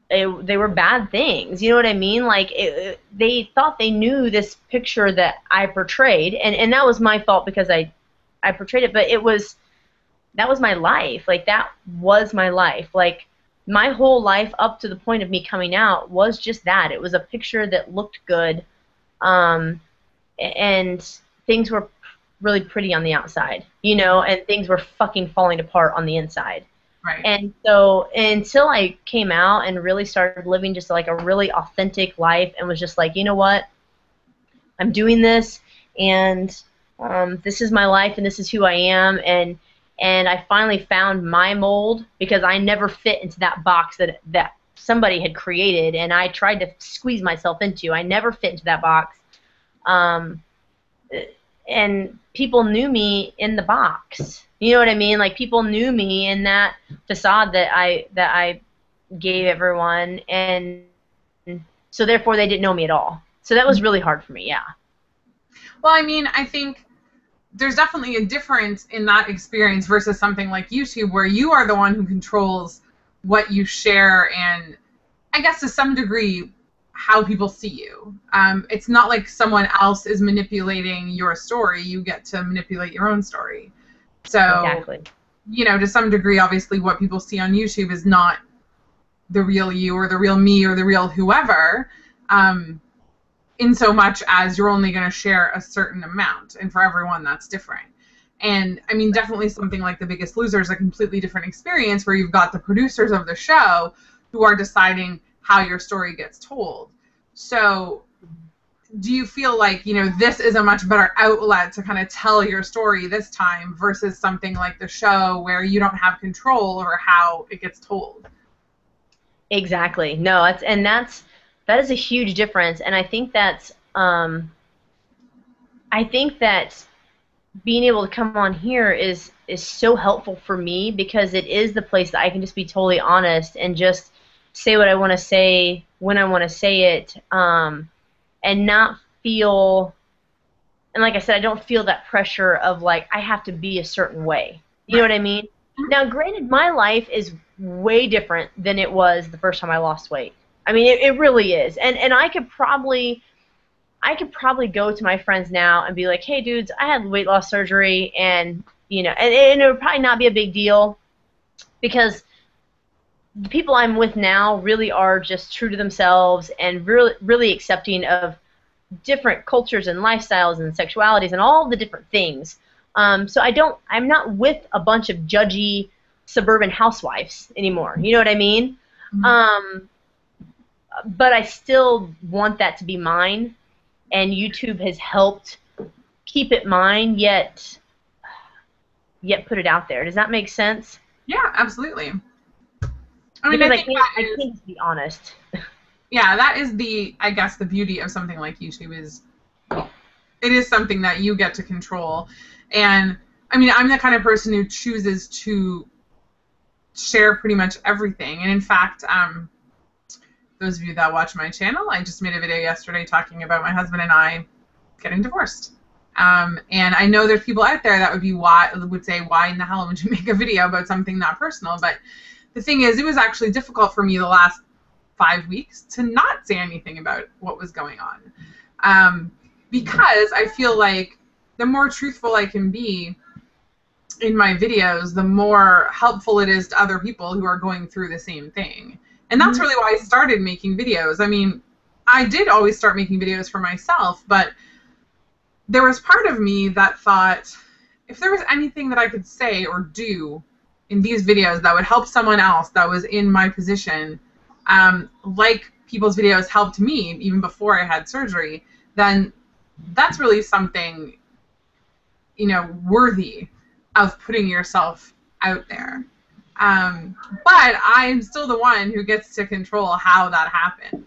they were bad things. You know what I mean? Like, they thought they knew this picture that I portrayed, and that was my fault because I portrayed it, but that was my life. Like, that was my life. Like, my whole life up to the point of me coming out was just that. It was a picture that looked good, and things were really pretty on the outside, you know, and things were fucking falling apart on the inside. Right. And so until I came out and really started living just like a really authentic life and was just like, you know what, I'm doing this, and this is my life, and this is who I am, and I finally found my mold, because I never fit into that box that somebody had created, and I tried to squeeze myself into. I never fit into that box. And people knew me in the box. You know what I mean? Like, people knew me in that facade that I gave everyone, and so therefore they didn't know me at all. So that was really hard for me, yeah. Well, I mean, I think there's definitely a difference in that experience versus something like YouTube, where you are the one who controls what you share, and I guess to some degree how people see you. It's not like someone else is manipulating your story. You get to manipulate your own story. So, exactly. You know, to some degree, obviously, what people see on YouTube is not the real you or the real me or the real whoever, in so much as you're only going to share a certain amount, and for everyone that's different. And, I mean, definitely something like The Biggest Loser is a completely different experience, where you've got the producers of the show who are deciding how your story gets told. So do you feel like, you know, this is a much better outlet to kind of tell your story this time versus something like the show where you don't have control over how it gets told? Exactly. No, that is a huge difference, and I think that being able to come on here is so helpful for me, because it is the place that I can just be totally honest and just say what I want to say when I want to say it, and not feel, and like I said, I don't feel that pressure of like I have to be a certain way. You know what I mean? Now, granted, my life is way different than it was the first time I lost weight. I mean, it really is, and I could probably go to my friends now and be like, hey, dudes, I had weight loss surgery, and you know, and it would probably not be a big deal, because the people I'm with now really are just true to themselves and really accepting of different cultures and lifestyles and sexualities and all the different things. So I'm not with a bunch of judgy suburban housewives anymore. You know what I mean? Mm-hmm. But I still want that to be mine, and YouTube has helped keep it mine, yet put it out there. Does that make sense? Yeah, absolutely. I mean, Because I think I can't just be honest. yeah, that is I guess the beauty of something like YouTube is it is something that you get to control. And I mean, I'm the kind of person who chooses to share pretty much everything. And in fact, those of you that watch my channel, I just made a video yesterday talking about my husband and I getting divorced. And I know there's people out there that would say, why in the hell would you make a video about something that personal? But the thing is, it was actually difficult for me the last 5 weeks to not say anything about what was going on. Because I feel like the more truthful I can be in my videos, the more helpful it is to other people who are going through the same thing. And that's really why I started making videos. I mean, I did always start making videos for myself, but there was part of me that thought, if there was anything that I could say or do in these videos that would help someone else that was in my position, like people's videos helped me even before I had surgery, then that's really something, worthy of putting yourself out there. But I'm still the one who gets to control how that happens.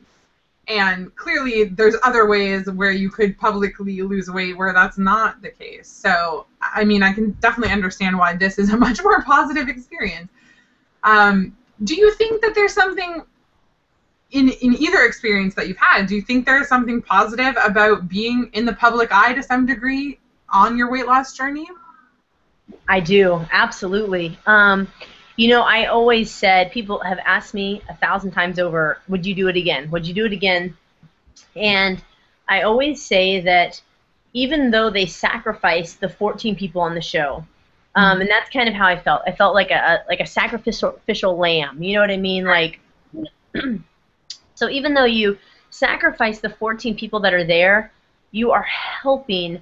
And clearly there's other ways where you could publicly lose weight where that's not the case. So, I mean, I can definitely understand why this is a much more positive experience. Do you think that there's something in either experience that you've had, do you think there's something positive about being in the public eye to some degree on your weight loss journey? I do, absolutely. I always said, people have asked me 1,000 times over, would you do it again? Would you do it again? And I always say that even though they sacrificed the 14 people on the show, and that's kind of how I felt. I felt like a sacrificial lamb. You know what I mean? Like, so even though you sacrifice the 14 people that are there, you are helping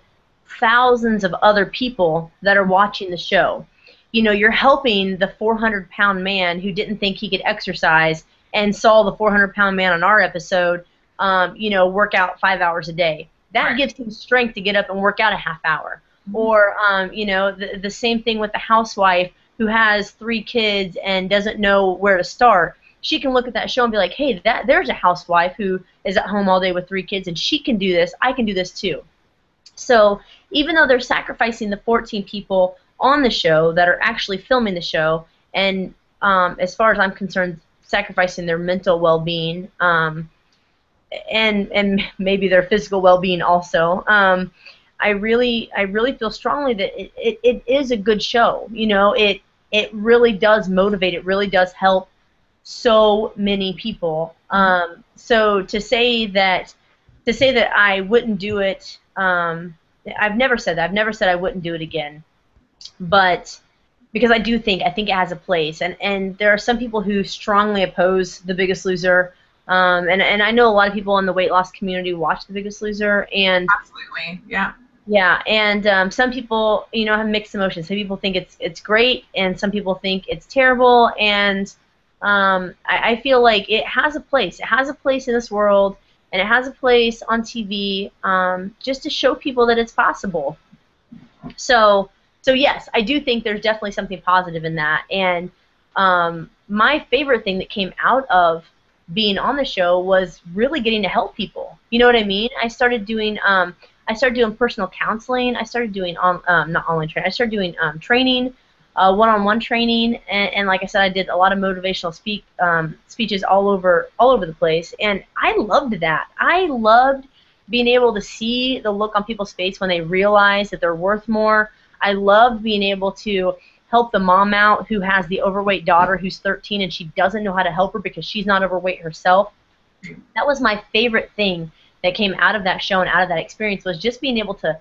thousands of other people that are watching the show. You're helping the 400-pound man who didn't think he could exercise and saw the 400-pound man on our episode, work out 5 hours a day. That gives him strength to get up and work out a half hour. Or, the same thing with the housewife who has 3 kids and doesn't know where to start. She can look at that show and be like, hey, there's a housewife who is at home all day with 3 kids, and she can do this. I can do this too. So even though they're sacrificing the 14 people on the show that are actually filming the show, and as far as I'm concerned, sacrificing their mental well-being and maybe their physical well-being also, I really feel strongly that it is a good show. It really does motivate. It really does help so many people. So to say that I wouldn't do it, I've never said that. I've never said I wouldn't do it again. But because I think it has a place, and there are some people who strongly oppose The Biggest Loser, and I know a lot of people in the weight loss community watch The Biggest Loser, and absolutely, yeah. Yeah, and some people, have mixed emotions. Some people think it's great, and some people think it's terrible. And I feel like it has a place. It has a place in this world, and it has a place on TV, just to show people that it's possible. So yes, I do think there's definitely something positive in that. And my favorite thing that came out of being on the show was really getting to help people. You know what I mean? I started doing personal counseling. I started doing not online training. I started doing training, one-on-one training, and like I said, I did a lot of motivational speeches all over the place, and I loved that. I loved being able to see the look on people's face when they realize that they're worth more. I loved being able to help the mom out who has the overweight daughter who's 13 and she doesn't know how to help her because she's not overweight herself. That was my favorite thing that came out of that show and out of that experience, was just being able to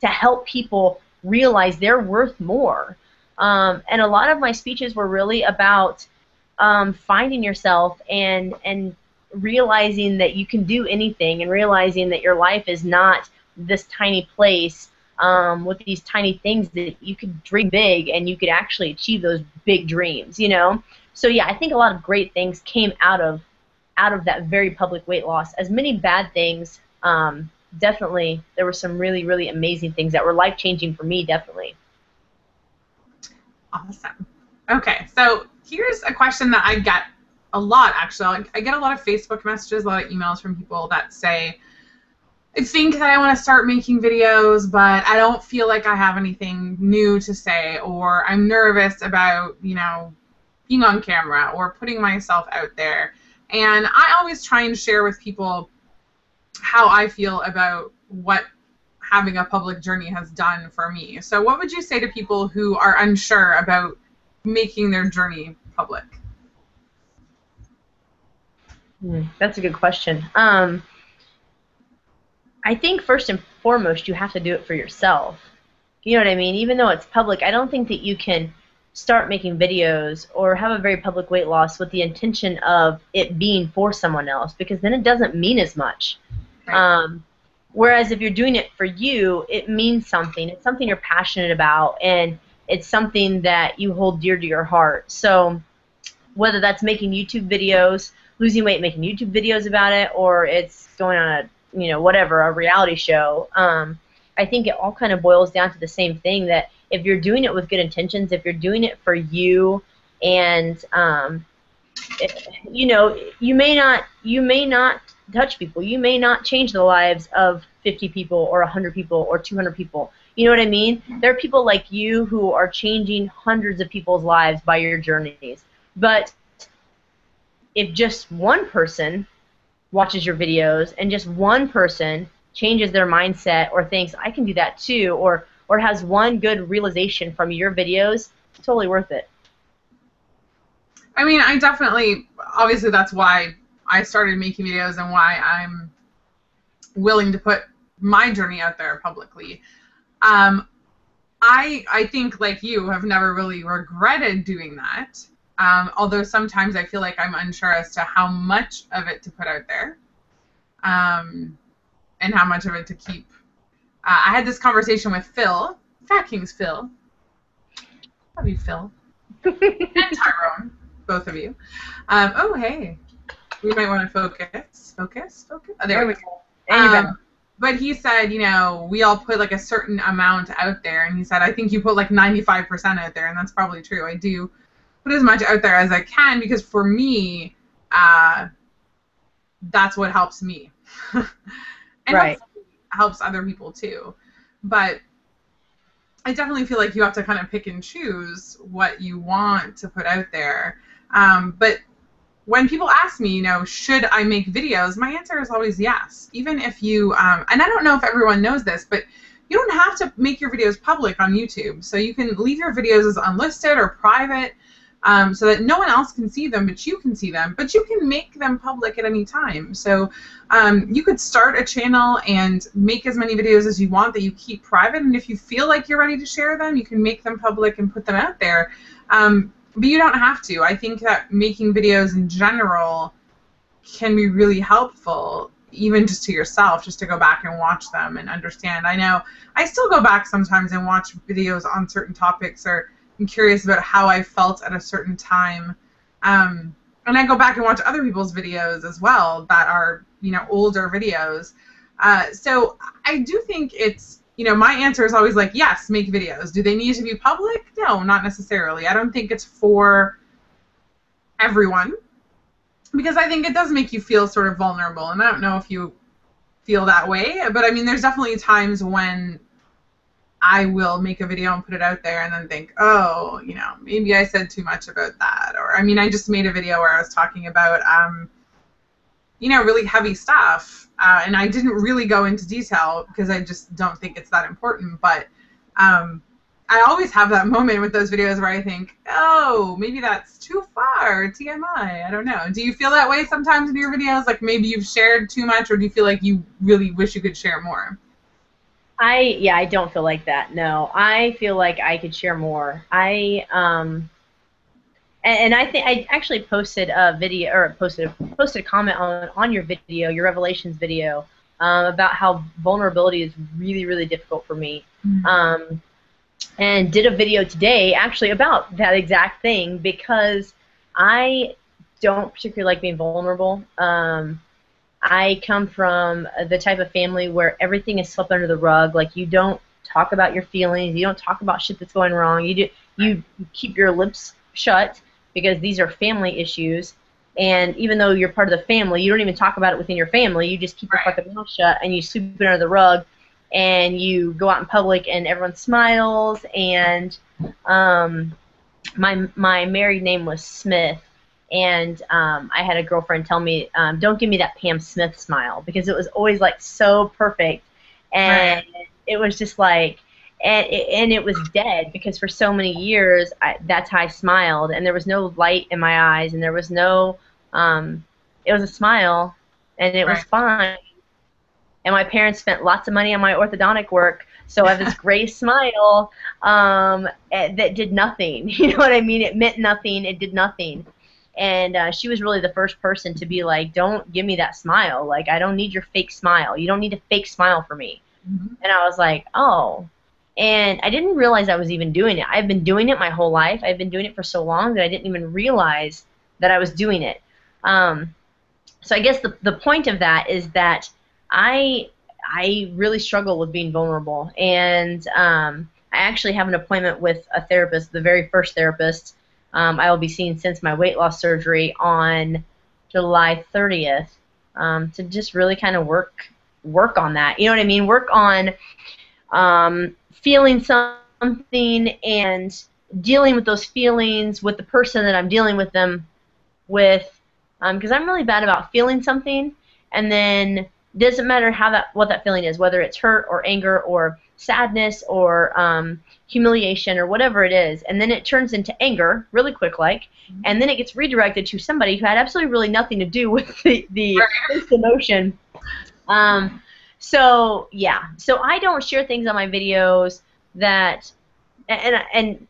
help people realize they're worth more. And a lot of my speeches were really about finding yourself and realizing that you can do anything, and realizing that your life is not this tiny place with these tiny things that you could dream big and you could actually achieve those big dreams, you know? So yeah, I think a lot of great things came out of that very public weight loss. As many bad things, definitely there were some really, really amazing things that were life-changing for me, definitely. Awesome. Okay, so here's a question that I get a lot, actually. I get a lot of Facebook messages, a lot of emails from people that say, I think that I want to start making videos, but I don't feel like I have anything new to say, or I'm nervous about, you know, being on camera or putting myself out there. And I always try and share with people how I feel about what having a public journey has done for me. So what would you say to people who are unsure about making their journey public? That's a good question. I think first and foremost you have to do it for yourself. You know what I mean? Even though it's public, I don't think that you can start making videos or have a very public weight loss with the intention of it being for someone else, because then it doesn't mean as much. Right. Whereas if you're doing it for you, it means something. It's something you're passionate about, and it's something that you hold dear to your heart. So whether that's making YouTube videos, losing weight, making YouTube videos about it, or it's going on a, you know, whatever, a reality show, I think it all kind of boils down to the same thing, that if you're doing it with good intentions, if you're doing it for you, and you know, you may not touch people, you may not change the lives of 50 people or 100 people or 200 people. You know what I mean? There are people like you who are changing hundreds of people's lives by your journeys. But if just one person watches your videos and just one person changes their mindset or thinks, I can do that too, or has one good realization from your videos, it's totally worth it. I mean, I definitely, obviously that's why I started making videos and why I'm willing to put my journey out there publicly. I think, like you, have never really regretted doing that, although sometimes I feel like I'm unsure as to how much of it to put out there, and how much of it to keep. I had this conversation with Phil, Fat King's Phil. Love you, Phil. And Tyrone, both of you. Oh, hey. We might want to focus. Oh, there we go. But he said, you know, we all put like a certain amount out there, and he said, I think you put like 95% out there, and that's probably true. I do put as much out there as I can, because for me, that's what helps me. And right. helps other people too. But I definitely feel like you have to kind of pick and choose what you want to put out there. But when people ask me, you know, should I make videos, my answer is always yes. Even if you, and I don't know if everyone knows this, but you don't have to make your videos public on YouTube. So you can leave your videos as unlisted or private, so that no one else can see them, but you can see them. But you can make them public at any time. So you could start a channel and make as many videos as you want that you keep private. And if you feel like you're ready to share them, you can make them public and put them out there. But you don't have to. I think that making videos in general can be really helpful, even just to yourself, just to go back and watch them and understand. I know I still go back sometimes and watch videos on certain topics, or I'm curious about how I felt at a certain time. And I go back and watch other people's videos as well that are, you know, older videos. So I do think it's, you know, my answer is always like, yes, make videos. Do they need to be public? No, not necessarily. I don't think it's for everyone, because I think it does make you feel sort of vulnerable. And I don't know if you feel that way, but I mean, there's definitely times when I will make a video and put it out there and then think, oh, you know, maybe I said too much about that. Or, I mean, I just made a video where I was talking about, you know, really heavy stuff. And I didn't really go into detail because I just don't think it's that important. But I always have that moment with those videos where I think, oh, maybe that's too far, TMI. I don't know. Do you feel that way sometimes in your videos? Like maybe you've shared too much, or do you feel like you really wish you could share more? I don't feel like that. No, I feel like I could share more. And I think I actually posted a video, or posted a comment on your video, your Revelations video, about how vulnerability is really, really difficult for me. And did a video today actually about that exact thing because I don't particularly like being vulnerable. I come from the type of family where everything is swept under the rug. Like, you don't talk about your feelings. You don't talk about shit that's going wrong. You keep your lips shut because these are family issues. And even though you're part of the family, you don't even talk about it within your family. You just keep your fucking mouth shut and you sweep it under the rug. And you go out in public and everyone smiles. And my married name was Smith. And I had a girlfriend tell me, don't give me that Pam Smith smile, because it was always like so perfect, and it was just like, and it was dead, because for so many years that's how I smiled, and there was no light in my eyes, and there was no, it was a smile, and it was fine. And my parents spent lots of money on my orthodontic work, so I have this gray smile that did nothing. You know what I mean? It meant nothing. It did nothing. And she was really the first person to be like, don't give me that smile. Like, I don't need your fake smile. You don't need a fake smile for me. And I was like, oh. And I didn't realize I was even doing it. I've been doing it my whole life. I've been doing it for so long that I didn't even realize that I was doing it. So I guess the point of that is that I really struggle with being vulnerable. And I actually have an appointment with a therapist, the very first therapist I will be seeing since my weight loss surgery on July 30th, to just really kind of work on that. You know what I mean? Work on feeling something and dealing with those feelings with the person that I'm dealing with them with, because I'm really bad about feeling something, and then it doesn't matter what that feeling is, whether it's hurt or anger or sadness or humiliation or whatever it is, and then it turns into anger really quick, and then it gets redirected to somebody who had absolutely really nothing to do with the first emotion. So yeah, so I don't share things on my videos that, and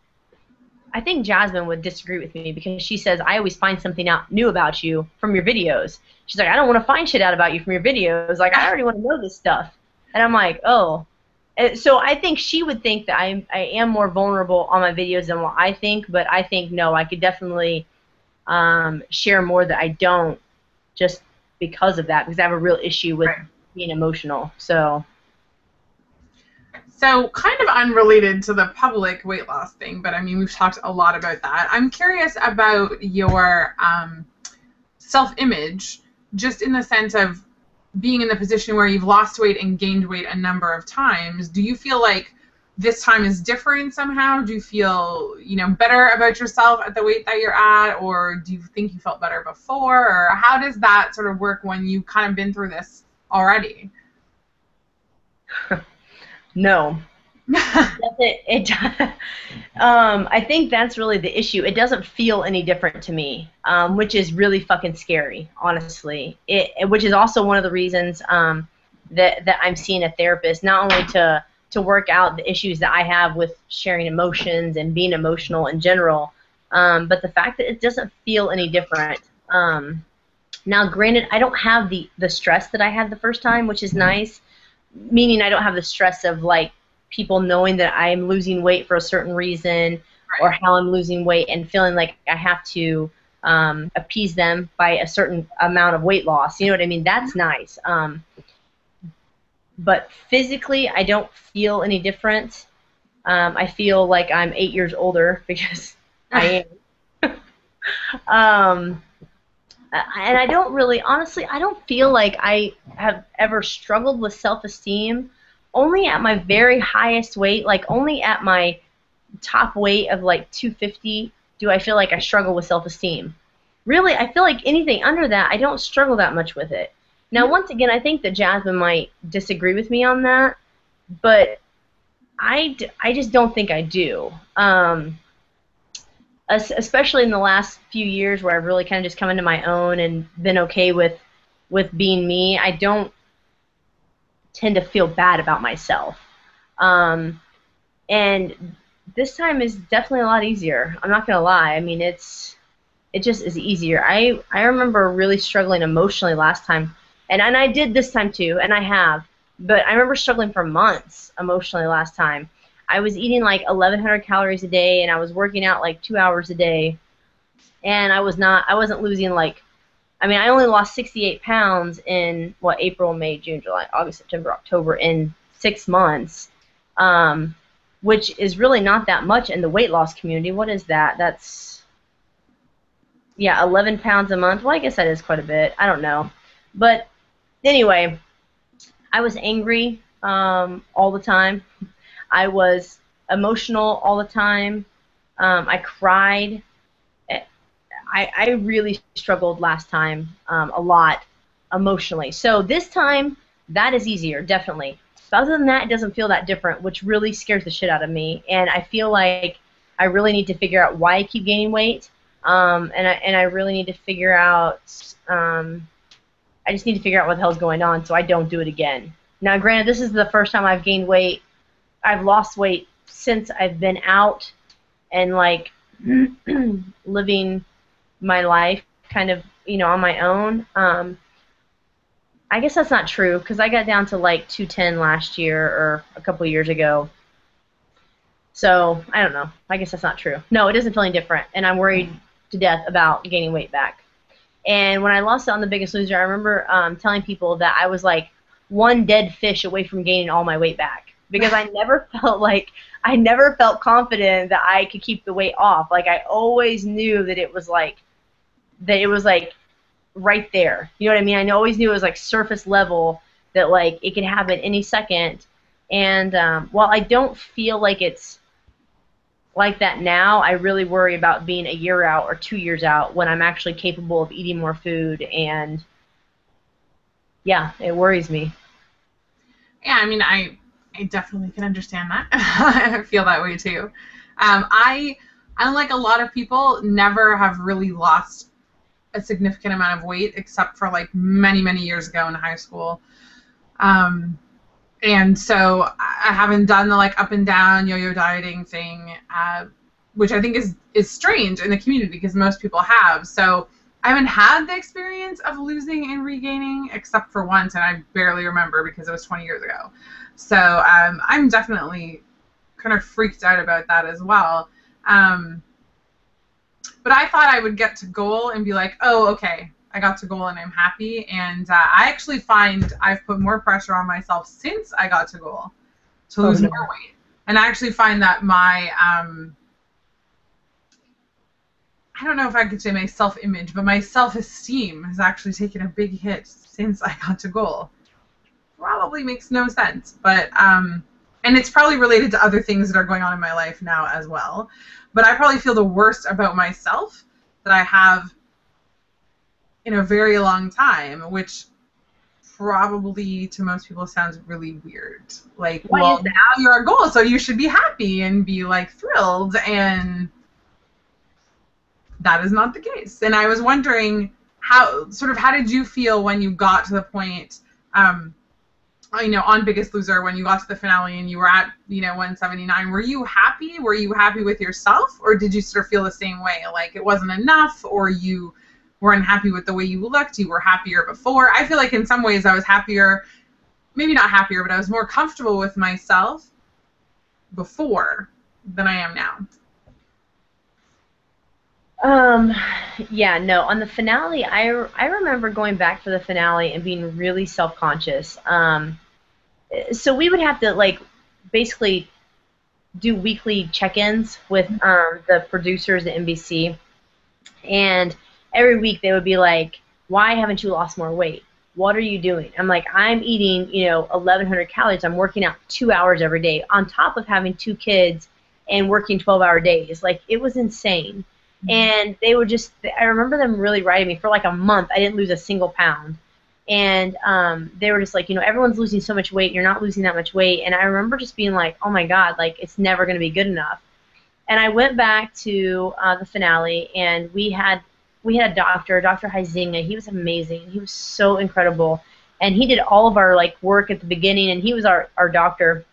I think Jasmine would disagree with me, because she says I always find something out new about you from your videos. She's like, I don't want to find shit out about you from your videos. Like, I already want to know this stuff. And I'm like, oh. So I think she would think that I am more vulnerable on my videos than what I think, but I think, no, I could definitely share more that I don't, just because of that, because I have a real issue with being emotional. So kind of unrelated to the public weight loss thing, but I mean, we've talked a lot about that. I'm curious about your self-image, just in the sense of being in the position where you've lost weight and gained weight a number of times. Do you feel like this time is different somehow? Do you feel, better about yourself at the weight that you're at, or do you think you felt better before, or how does that sort of work when you've kind of been through this already? No. I think that's really the issue. It doesn't feel any different to me, which is really fucking scary, honestly. Which is also one of the reasons that I'm seeing a therapist, not only to work out the issues that I have with sharing emotions and being emotional in general, but the fact that it doesn't feel any different. Now, granted, I don't have the stress that I had the first time, which is nice, meaning I don't have the stress of, like, people knowing that I'm losing weight for a certain reason, or how I'm losing weight, and feeling like I have to appease them by a certain amount of weight loss. You know what I mean? That's nice. But physically, I don't feel any different. I feel like I'm 8 years older, because I am. And I don't really, honestly, I don't feel like I have ever struggled with self-esteem. Only at my very highest weight, like only at my top weight of like 250, do I feel like I struggle with self-esteem. Really, I feel like anything under that, I don't struggle that much with it. Now, once again, I think that Jasmine might disagree with me on that, but I just don't think I do. Especially in the last few years, where I've really kind of just come into my own and been okay with being me, I don't tend to feel bad about myself. And this time is definitely a lot easier. I'm not gonna lie. I mean, it just is easier. I remember really struggling emotionally last time, And I did this time too, and I have. But I remember struggling for months emotionally last time. I was eating like 1,100 calories a day, and I was working out like 2 hours a day, and I wasn't losing like, I mean, I only lost 68 pounds in what, April, May, June, July, August, September, October, in 6 months, which is really not that much in the weight loss community. What is that? That's, yeah, 11 pounds a month. Well, I guess that is quite a bit. I don't know. But anyway, I was angry all the time. I was emotional all the time. I cried. I really struggled last time a lot emotionally. So this time, that is easier, definitely. But other than that, it doesn't feel that different, which really scares the shit out of me. And I feel like I really need to figure out why I keep gaining weight. And I really need to figure out, I just need to figure out what the hell's going on so I don't do it again. Now, granted, this is the first time I've gained weight. I've lost weight since I've been out and, like, living my life kind of, you know, on my own. I guess that's not true because I got down to like 210 last year or a couple years ago. So I don't know. I guess that's not true. No, it doesn't feel any different, and I'm worried to death about gaining weight back. And when I lost it on The Biggest Loser, I remember telling people that I was like one dead fish away from gaining all my weight back because I never felt confident that I could keep the weight off. Like I always knew that it was like right there. You know what I mean? I always knew it was like surface level, that like it could happen any second. And while I don't feel like it's like that now, I really worry about being a year out or 2 years out when I'm actually capable of eating more food. And yeah, it worries me. Yeah, I mean, I definitely can understand that. I feel that way too. I, unlike a lot of people, never have really lost a significant amount of weight except for like many, many years ago in high school. And so I haven't done the like up and down yo-yo dieting thing, which I think is strange in the community because most people have. So I haven't had the experience of losing and regaining except for once, and I barely remember because it was 20 years ago. So I'm definitely kind of freaked out about that as well. But I thought I would get to goal and be like, oh, okay, I got to goal and I'm happy. And I actually find I've put more pressure on myself since I got to goal to lose more weight. And I actually find that my, I don't know if I could say my self-image, but my self-esteem has actually taken a big hit since I got to goal. Probably makes no sense, but, and it's probably related to other things that are going on in my life now as well. But I probably feel the worst about myself that I have in a very long time, which probably to most people sounds really weird. Like, well, now you're a goal, so you should be happy and be like thrilled, and that is not the case. And I was wondering how did you feel when you got to the point, you know, on Biggest Loser, when you got to the finale and you were at, you know, 179, were you happy? Were you happy with yourself? Or did you sort of feel the same way? Like it wasn't enough, or you were unhappy with the way you looked, you were happier before? I feel like in some ways I was happier, maybe not happier, but I was more comfortable with myself before than I am now. Yeah, no, on the finale, I remember going back for the finale and being really self-conscious. So we would have to, like, basically do weekly check-ins with the producers at NBC, and every week they would be like, why haven't you lost more weight? What are you doing? I'm like, I'm eating, you know, 1,100 calories. I'm working out 2 hours every day on top of having 2 kids and working 12-hour days. Like, it was insane. And they would just, I remember them really writing me for like a month. I didn't lose a single pound. And they were just like, you know, everyone's losing so much weight. You're not losing that much weight. And I remember just being like, oh my God, like it's never going to be good enough. And I went back to the finale, and we had a doctor, Dr. Huizinga. He was amazing. He was so incredible. And he did all of our like work at the beginning, and he was our doctor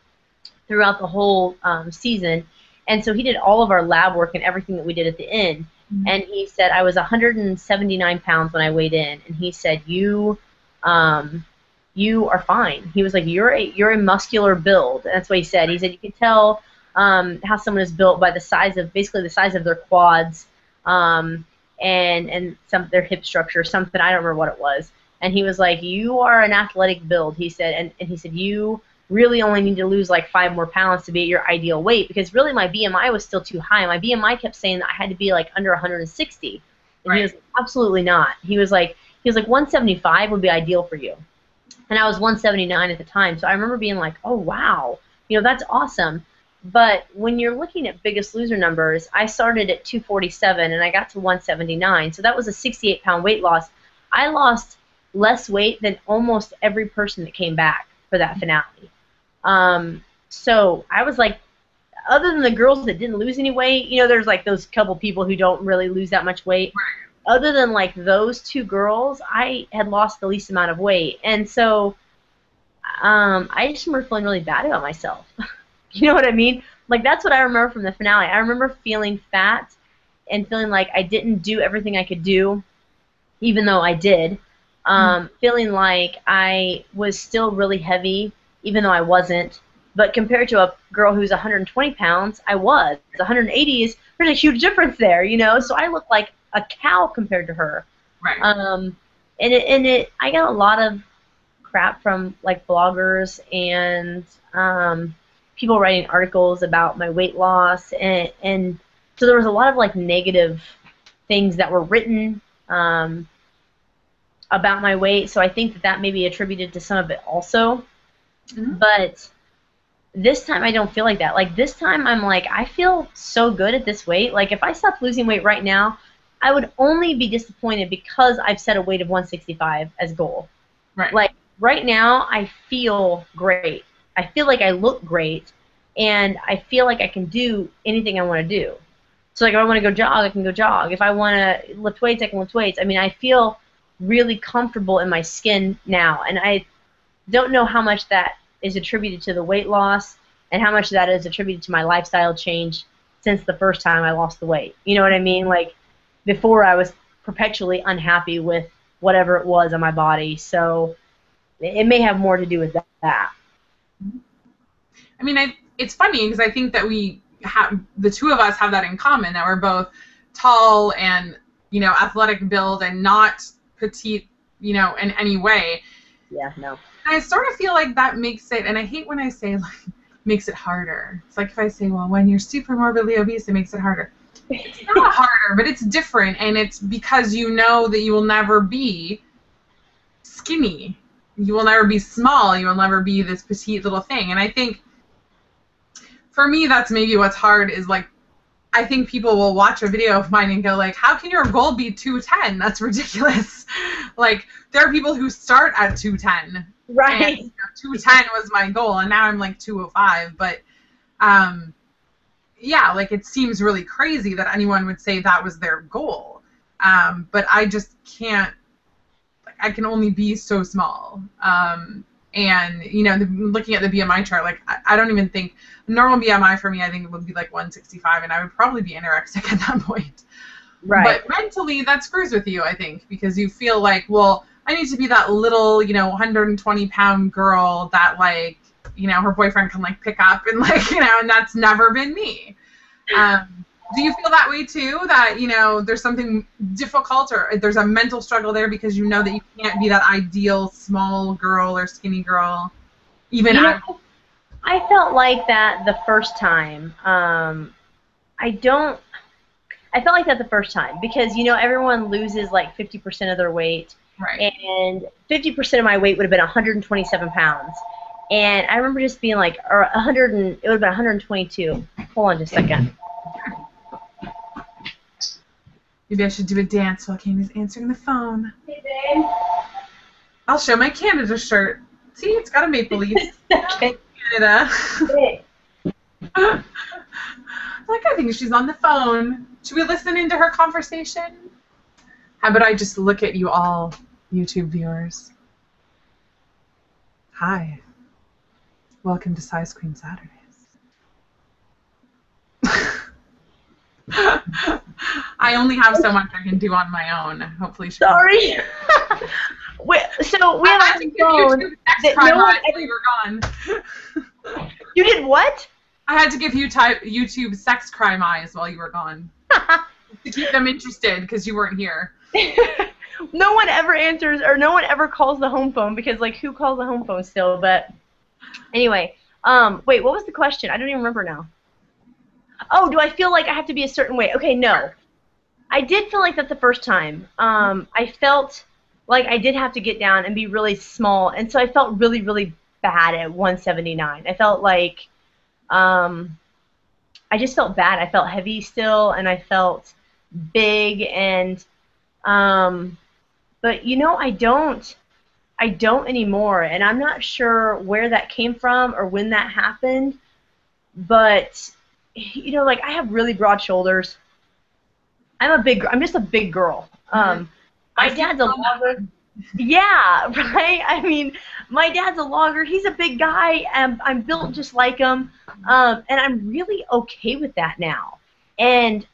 throughout the whole season. And so he did all of our lab work and everything that we did at the end. Mm-hmm. And he said, I was 179 pounds when I weighed in. And he said, you you are fine. He was like, you're a muscular build. That's what he said. He said you could tell how someone is built by the size of, basically the size of their quads, and some their hip structure, something, I don't remember what it was. And he was like, you are an athletic build, he said, and he said, you really only need to lose like 5 more pounds to be at your ideal weight, because really my BMI was still too high. My BMI kept saying that I had to be like under 160. And he was like, absolutely not. He was like 175 would be ideal for you. And I was 179 at the time, so I remember being like, oh wow, that's awesome. But when you're looking at Biggest Loser numbers, I started at 247 and I got to 179, so that was a 68-pound weight loss. I lost less weight than almost every person that came back for that finale. So I was like, other than the girls that didn't lose any weight, there's like those couple people who don't really lose that much weight. Other than like those 2 girls, I had lost the least amount of weight. And so I just remember feeling really bad about myself. You know what I mean? Like, that's what I remember from the finale. I remember feeling fat and feeling like I didn't do everything I could do, even though I did. Feeling like I was still really heavy, even though I wasn't. But compared to a girl who's 120 pounds, I was. 180 is, there's a huge difference there, So I looked like a cow compared to her. Right. I got a lot of crap from like bloggers and people writing articles about my weight loss, and so there was a lot of like negative things that were written about my weight. So I think that may be attributed to some of it also. But this time I don't feel like that. Like, this time I'm like, I feel so good at this weight. Like, if I stopped losing weight right now, I would only be disappointed because I've set a weight of 165 as goal. Right. Like, right now I feel great. I feel like I look great, and I feel like I can do anything I want to do. So, like, if I want to go jog, I can go jog. If I want to lift weights, I can lift weights. I mean, I feel really comfortable in my skin now, and I don't know how much that is attributed to the weight loss and how much that is attributed to my lifestyle change since the first time I lost the weight. You know what I mean? Like, before I was perpetually unhappy with whatever it was on my body. So it may have more to do with that. I mean, it's funny because I think that the 2 of us have that in common, that we're both tall and, athletic build and not petite, in any way. Yeah, no. And I sort of feel like that makes it, and I hate when I say, like, makes it harder. It's like if I say, well, when you're super morbidly obese, it makes it harder. It's not harder, but it's different, and it's because you know that you will never be skinny. You will never be small. You will never be this petite little thing. And I think, for me, that's maybe what's hard is, like, I think people will watch a video of mine and go, like, how can your goal be 210? That's ridiculous. Like, there are people who start at 210. Right. And 210 was my goal, and now I'm, like, 205. But, yeah, like, it seems really crazy that anyone would say that was their goal. But I just can't, I can only be so small. And, looking at the BMI chart, like, I don't even think, normal BMI for me, I think it would be like 165, and I would probably be anorexic at that point. Right. But mentally, that screws with you, I think, because you feel like, well, I need to be that little, 120-pound girl that, like, her boyfriend can, like, pick up, and, like, and that's never been me. Do you feel that way too? That, there's something difficult, or there's a mental struggle there because you know that you can't be that ideal small girl or skinny girl, even I felt like that the first time. I felt like that the first time because, everyone loses like 50% of their weight. Right. And 50% of my weight would have been 127 pounds. And I remember just being like, or it would have been 122. Hold on just a second. Maybe I should do a dance while Candy's answering the phone. Hey, babe. I'll show my Canada shirt. See, it's got a maple leaf. Canada. Hey. I think she's on the phone. Should we listen into her conversation? How about I just look at you all, YouTube viewers? Hi. Welcome to Size Queen Saturdays. I only have so much I can do on my own. Hopefully, sorry. So we have I had to a give phone YouTube sex that crime no one eyes while you were gone. You did what? I had to give you YouTube sex crime eyes while you were gone to keep them interested because you weren't here. No one ever answers, or no one ever calls the home phone, because, like, who calls the home phone still? But anyway, wait, what was the question? I don't even remember now. Oh, do I feel like I have to be a certain way? Okay, no. I did feel like that the first time. I felt like I did have to get down and be really small, and so I felt really, really bad at 179. I felt like, I just felt bad. I felt heavy still, and I felt big, and, but, you know, I don't anymore, and I'm not sure where that came from or when that happened, but, you know, like, I have really broad shoulders. I'm just a big girl. My dad's a logger. Yeah, right? I mean, my dad's a logger. He's a big guy, and I'm built just like him, and I'm really okay with that now. And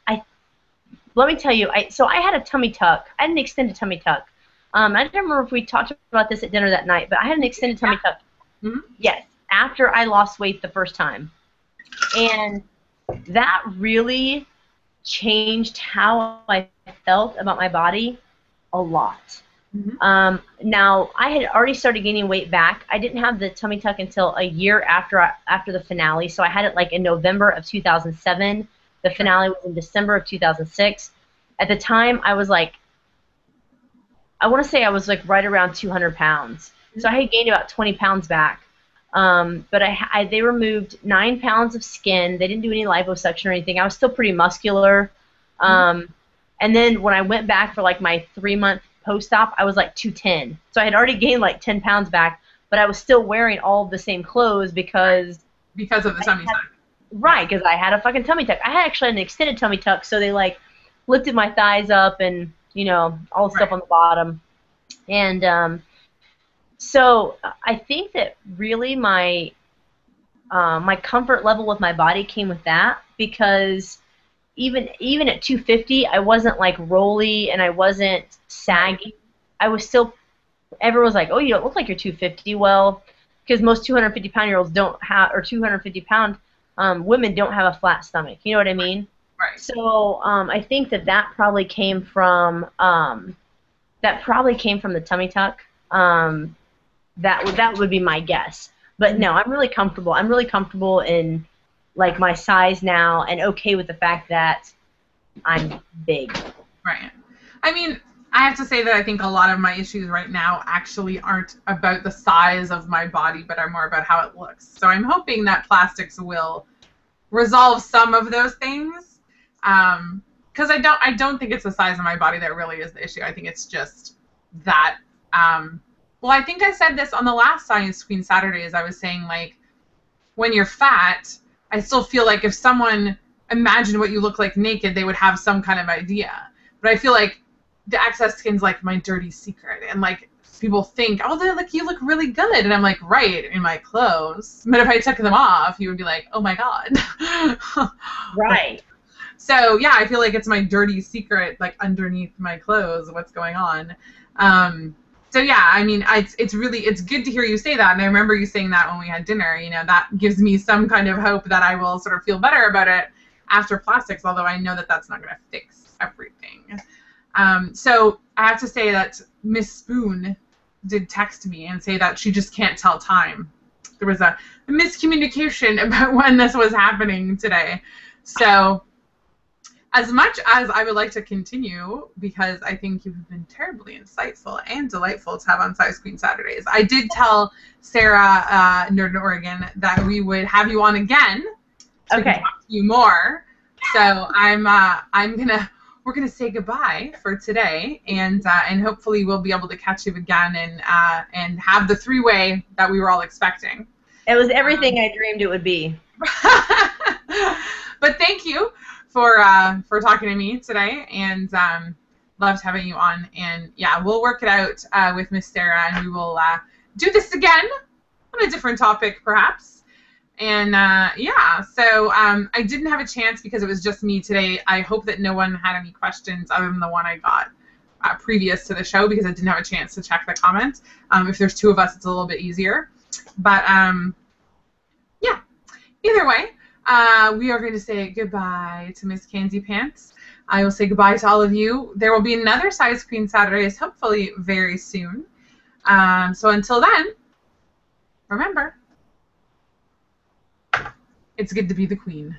let me tell you, so I had a tummy tuck. I had an extended tummy tuck. I don't remember if we talked about this at dinner that night, but I had an extended tummy tuck. Mm-hmm. Yes, after I lost weight the first time. And that really changed how I felt about my body a lot. Mm-hmm. Now, I had already started gaining weight back. I didn't have the tummy tuck until a year after the finale, so I had it like in November of 2007. The finale was in December of 2006. At the time, I was like, I want to say I was like right around 200 pounds. So I had gained about 20 pounds back. But they removed 9 pounds of skin. They didn't do any liposuction or anything. I was still pretty muscular. And then when I went back for like my 3-month post-op, I was like 210. So I had already gained like 10 pounds back, but I was still wearing all of the same clothes because of the tummy tuck. Right, because I had a fucking tummy tuck. I had actually an extended tummy tuck, so they like lifted my thighs up and, you know, all the stuff on the bottom. And so I think that really my my comfort level with my body came with that, because even at 250, I wasn't like rolly and I wasn't saggy. I was still, everyone was like, oh, you don't look like you're 250. Well, because most 250-pound-year-olds don't have, or 250-pound women don't have a flat stomach. You know what I mean? Right. So I think that probably came from the tummy tuck. That would be my guess. But no, I'm really comfortable. I'm really comfortable in like my size now, and okay with the fact that I'm big. Right. I mean, I have to say that I think a lot of my issues right now actually aren't about the size of my body, but are more about how it looks. So I'm hoping that plastics will resolve some of those things. Because I don't think it's the size of my body that really is the issue. I think it's just that. Well, I think I said this on the last Science Queen Saturdays. I was saying, like, when you're fat, I still feel like if someone imagined what you look like naked, they would have some kind of idea. But I feel like the excess skin's like my dirty secret, and like people think, oh, like you look really good, and I'm like, right, in my clothes. But if I took them off, you would be like, oh my god. Right. So yeah, I feel like it's my dirty secret, like underneath my clothes, what's going on. So yeah, I mean, it's good to hear you say that, and I remember you saying that when we had dinner. You know, that gives me some kind of hope that I will sort of feel better about it after plastics, although I know that that's not going to fix everything. So I have to say that Miss Spoon did text me and say that she just can't tell time. There was a miscommunication about when this was happening today. So as much as I would like to continue, because I think you've been terribly insightful and delightful to have on Size Queen Saturdays, I did tell Sarah, Nerd in Oregon, that we would have you on again to talk to you more. So we're gonna say goodbye for today, and hopefully we'll be able to catch you again and have the 3-way that we were all expecting. It was everything I dreamed it would be. But thank you for talking to me today, and loved having you on. And yeah, we'll work it out with Miss Sarah, and we will do this again on a different topic, perhaps. And yeah, so I didn't have a chance because it was just me today. I hope that no one had any questions other than the one I got previous to the show because I didn't have a chance to check the comments. If there's two of us, it's a little bit easier. But yeah, either way, we are going to say goodbye to Miss Kenzie Pants. I will say goodbye to all of you. There will be another Size Queen Saturdays, hopefully very soon. So until then, remember, it's good to be the queen.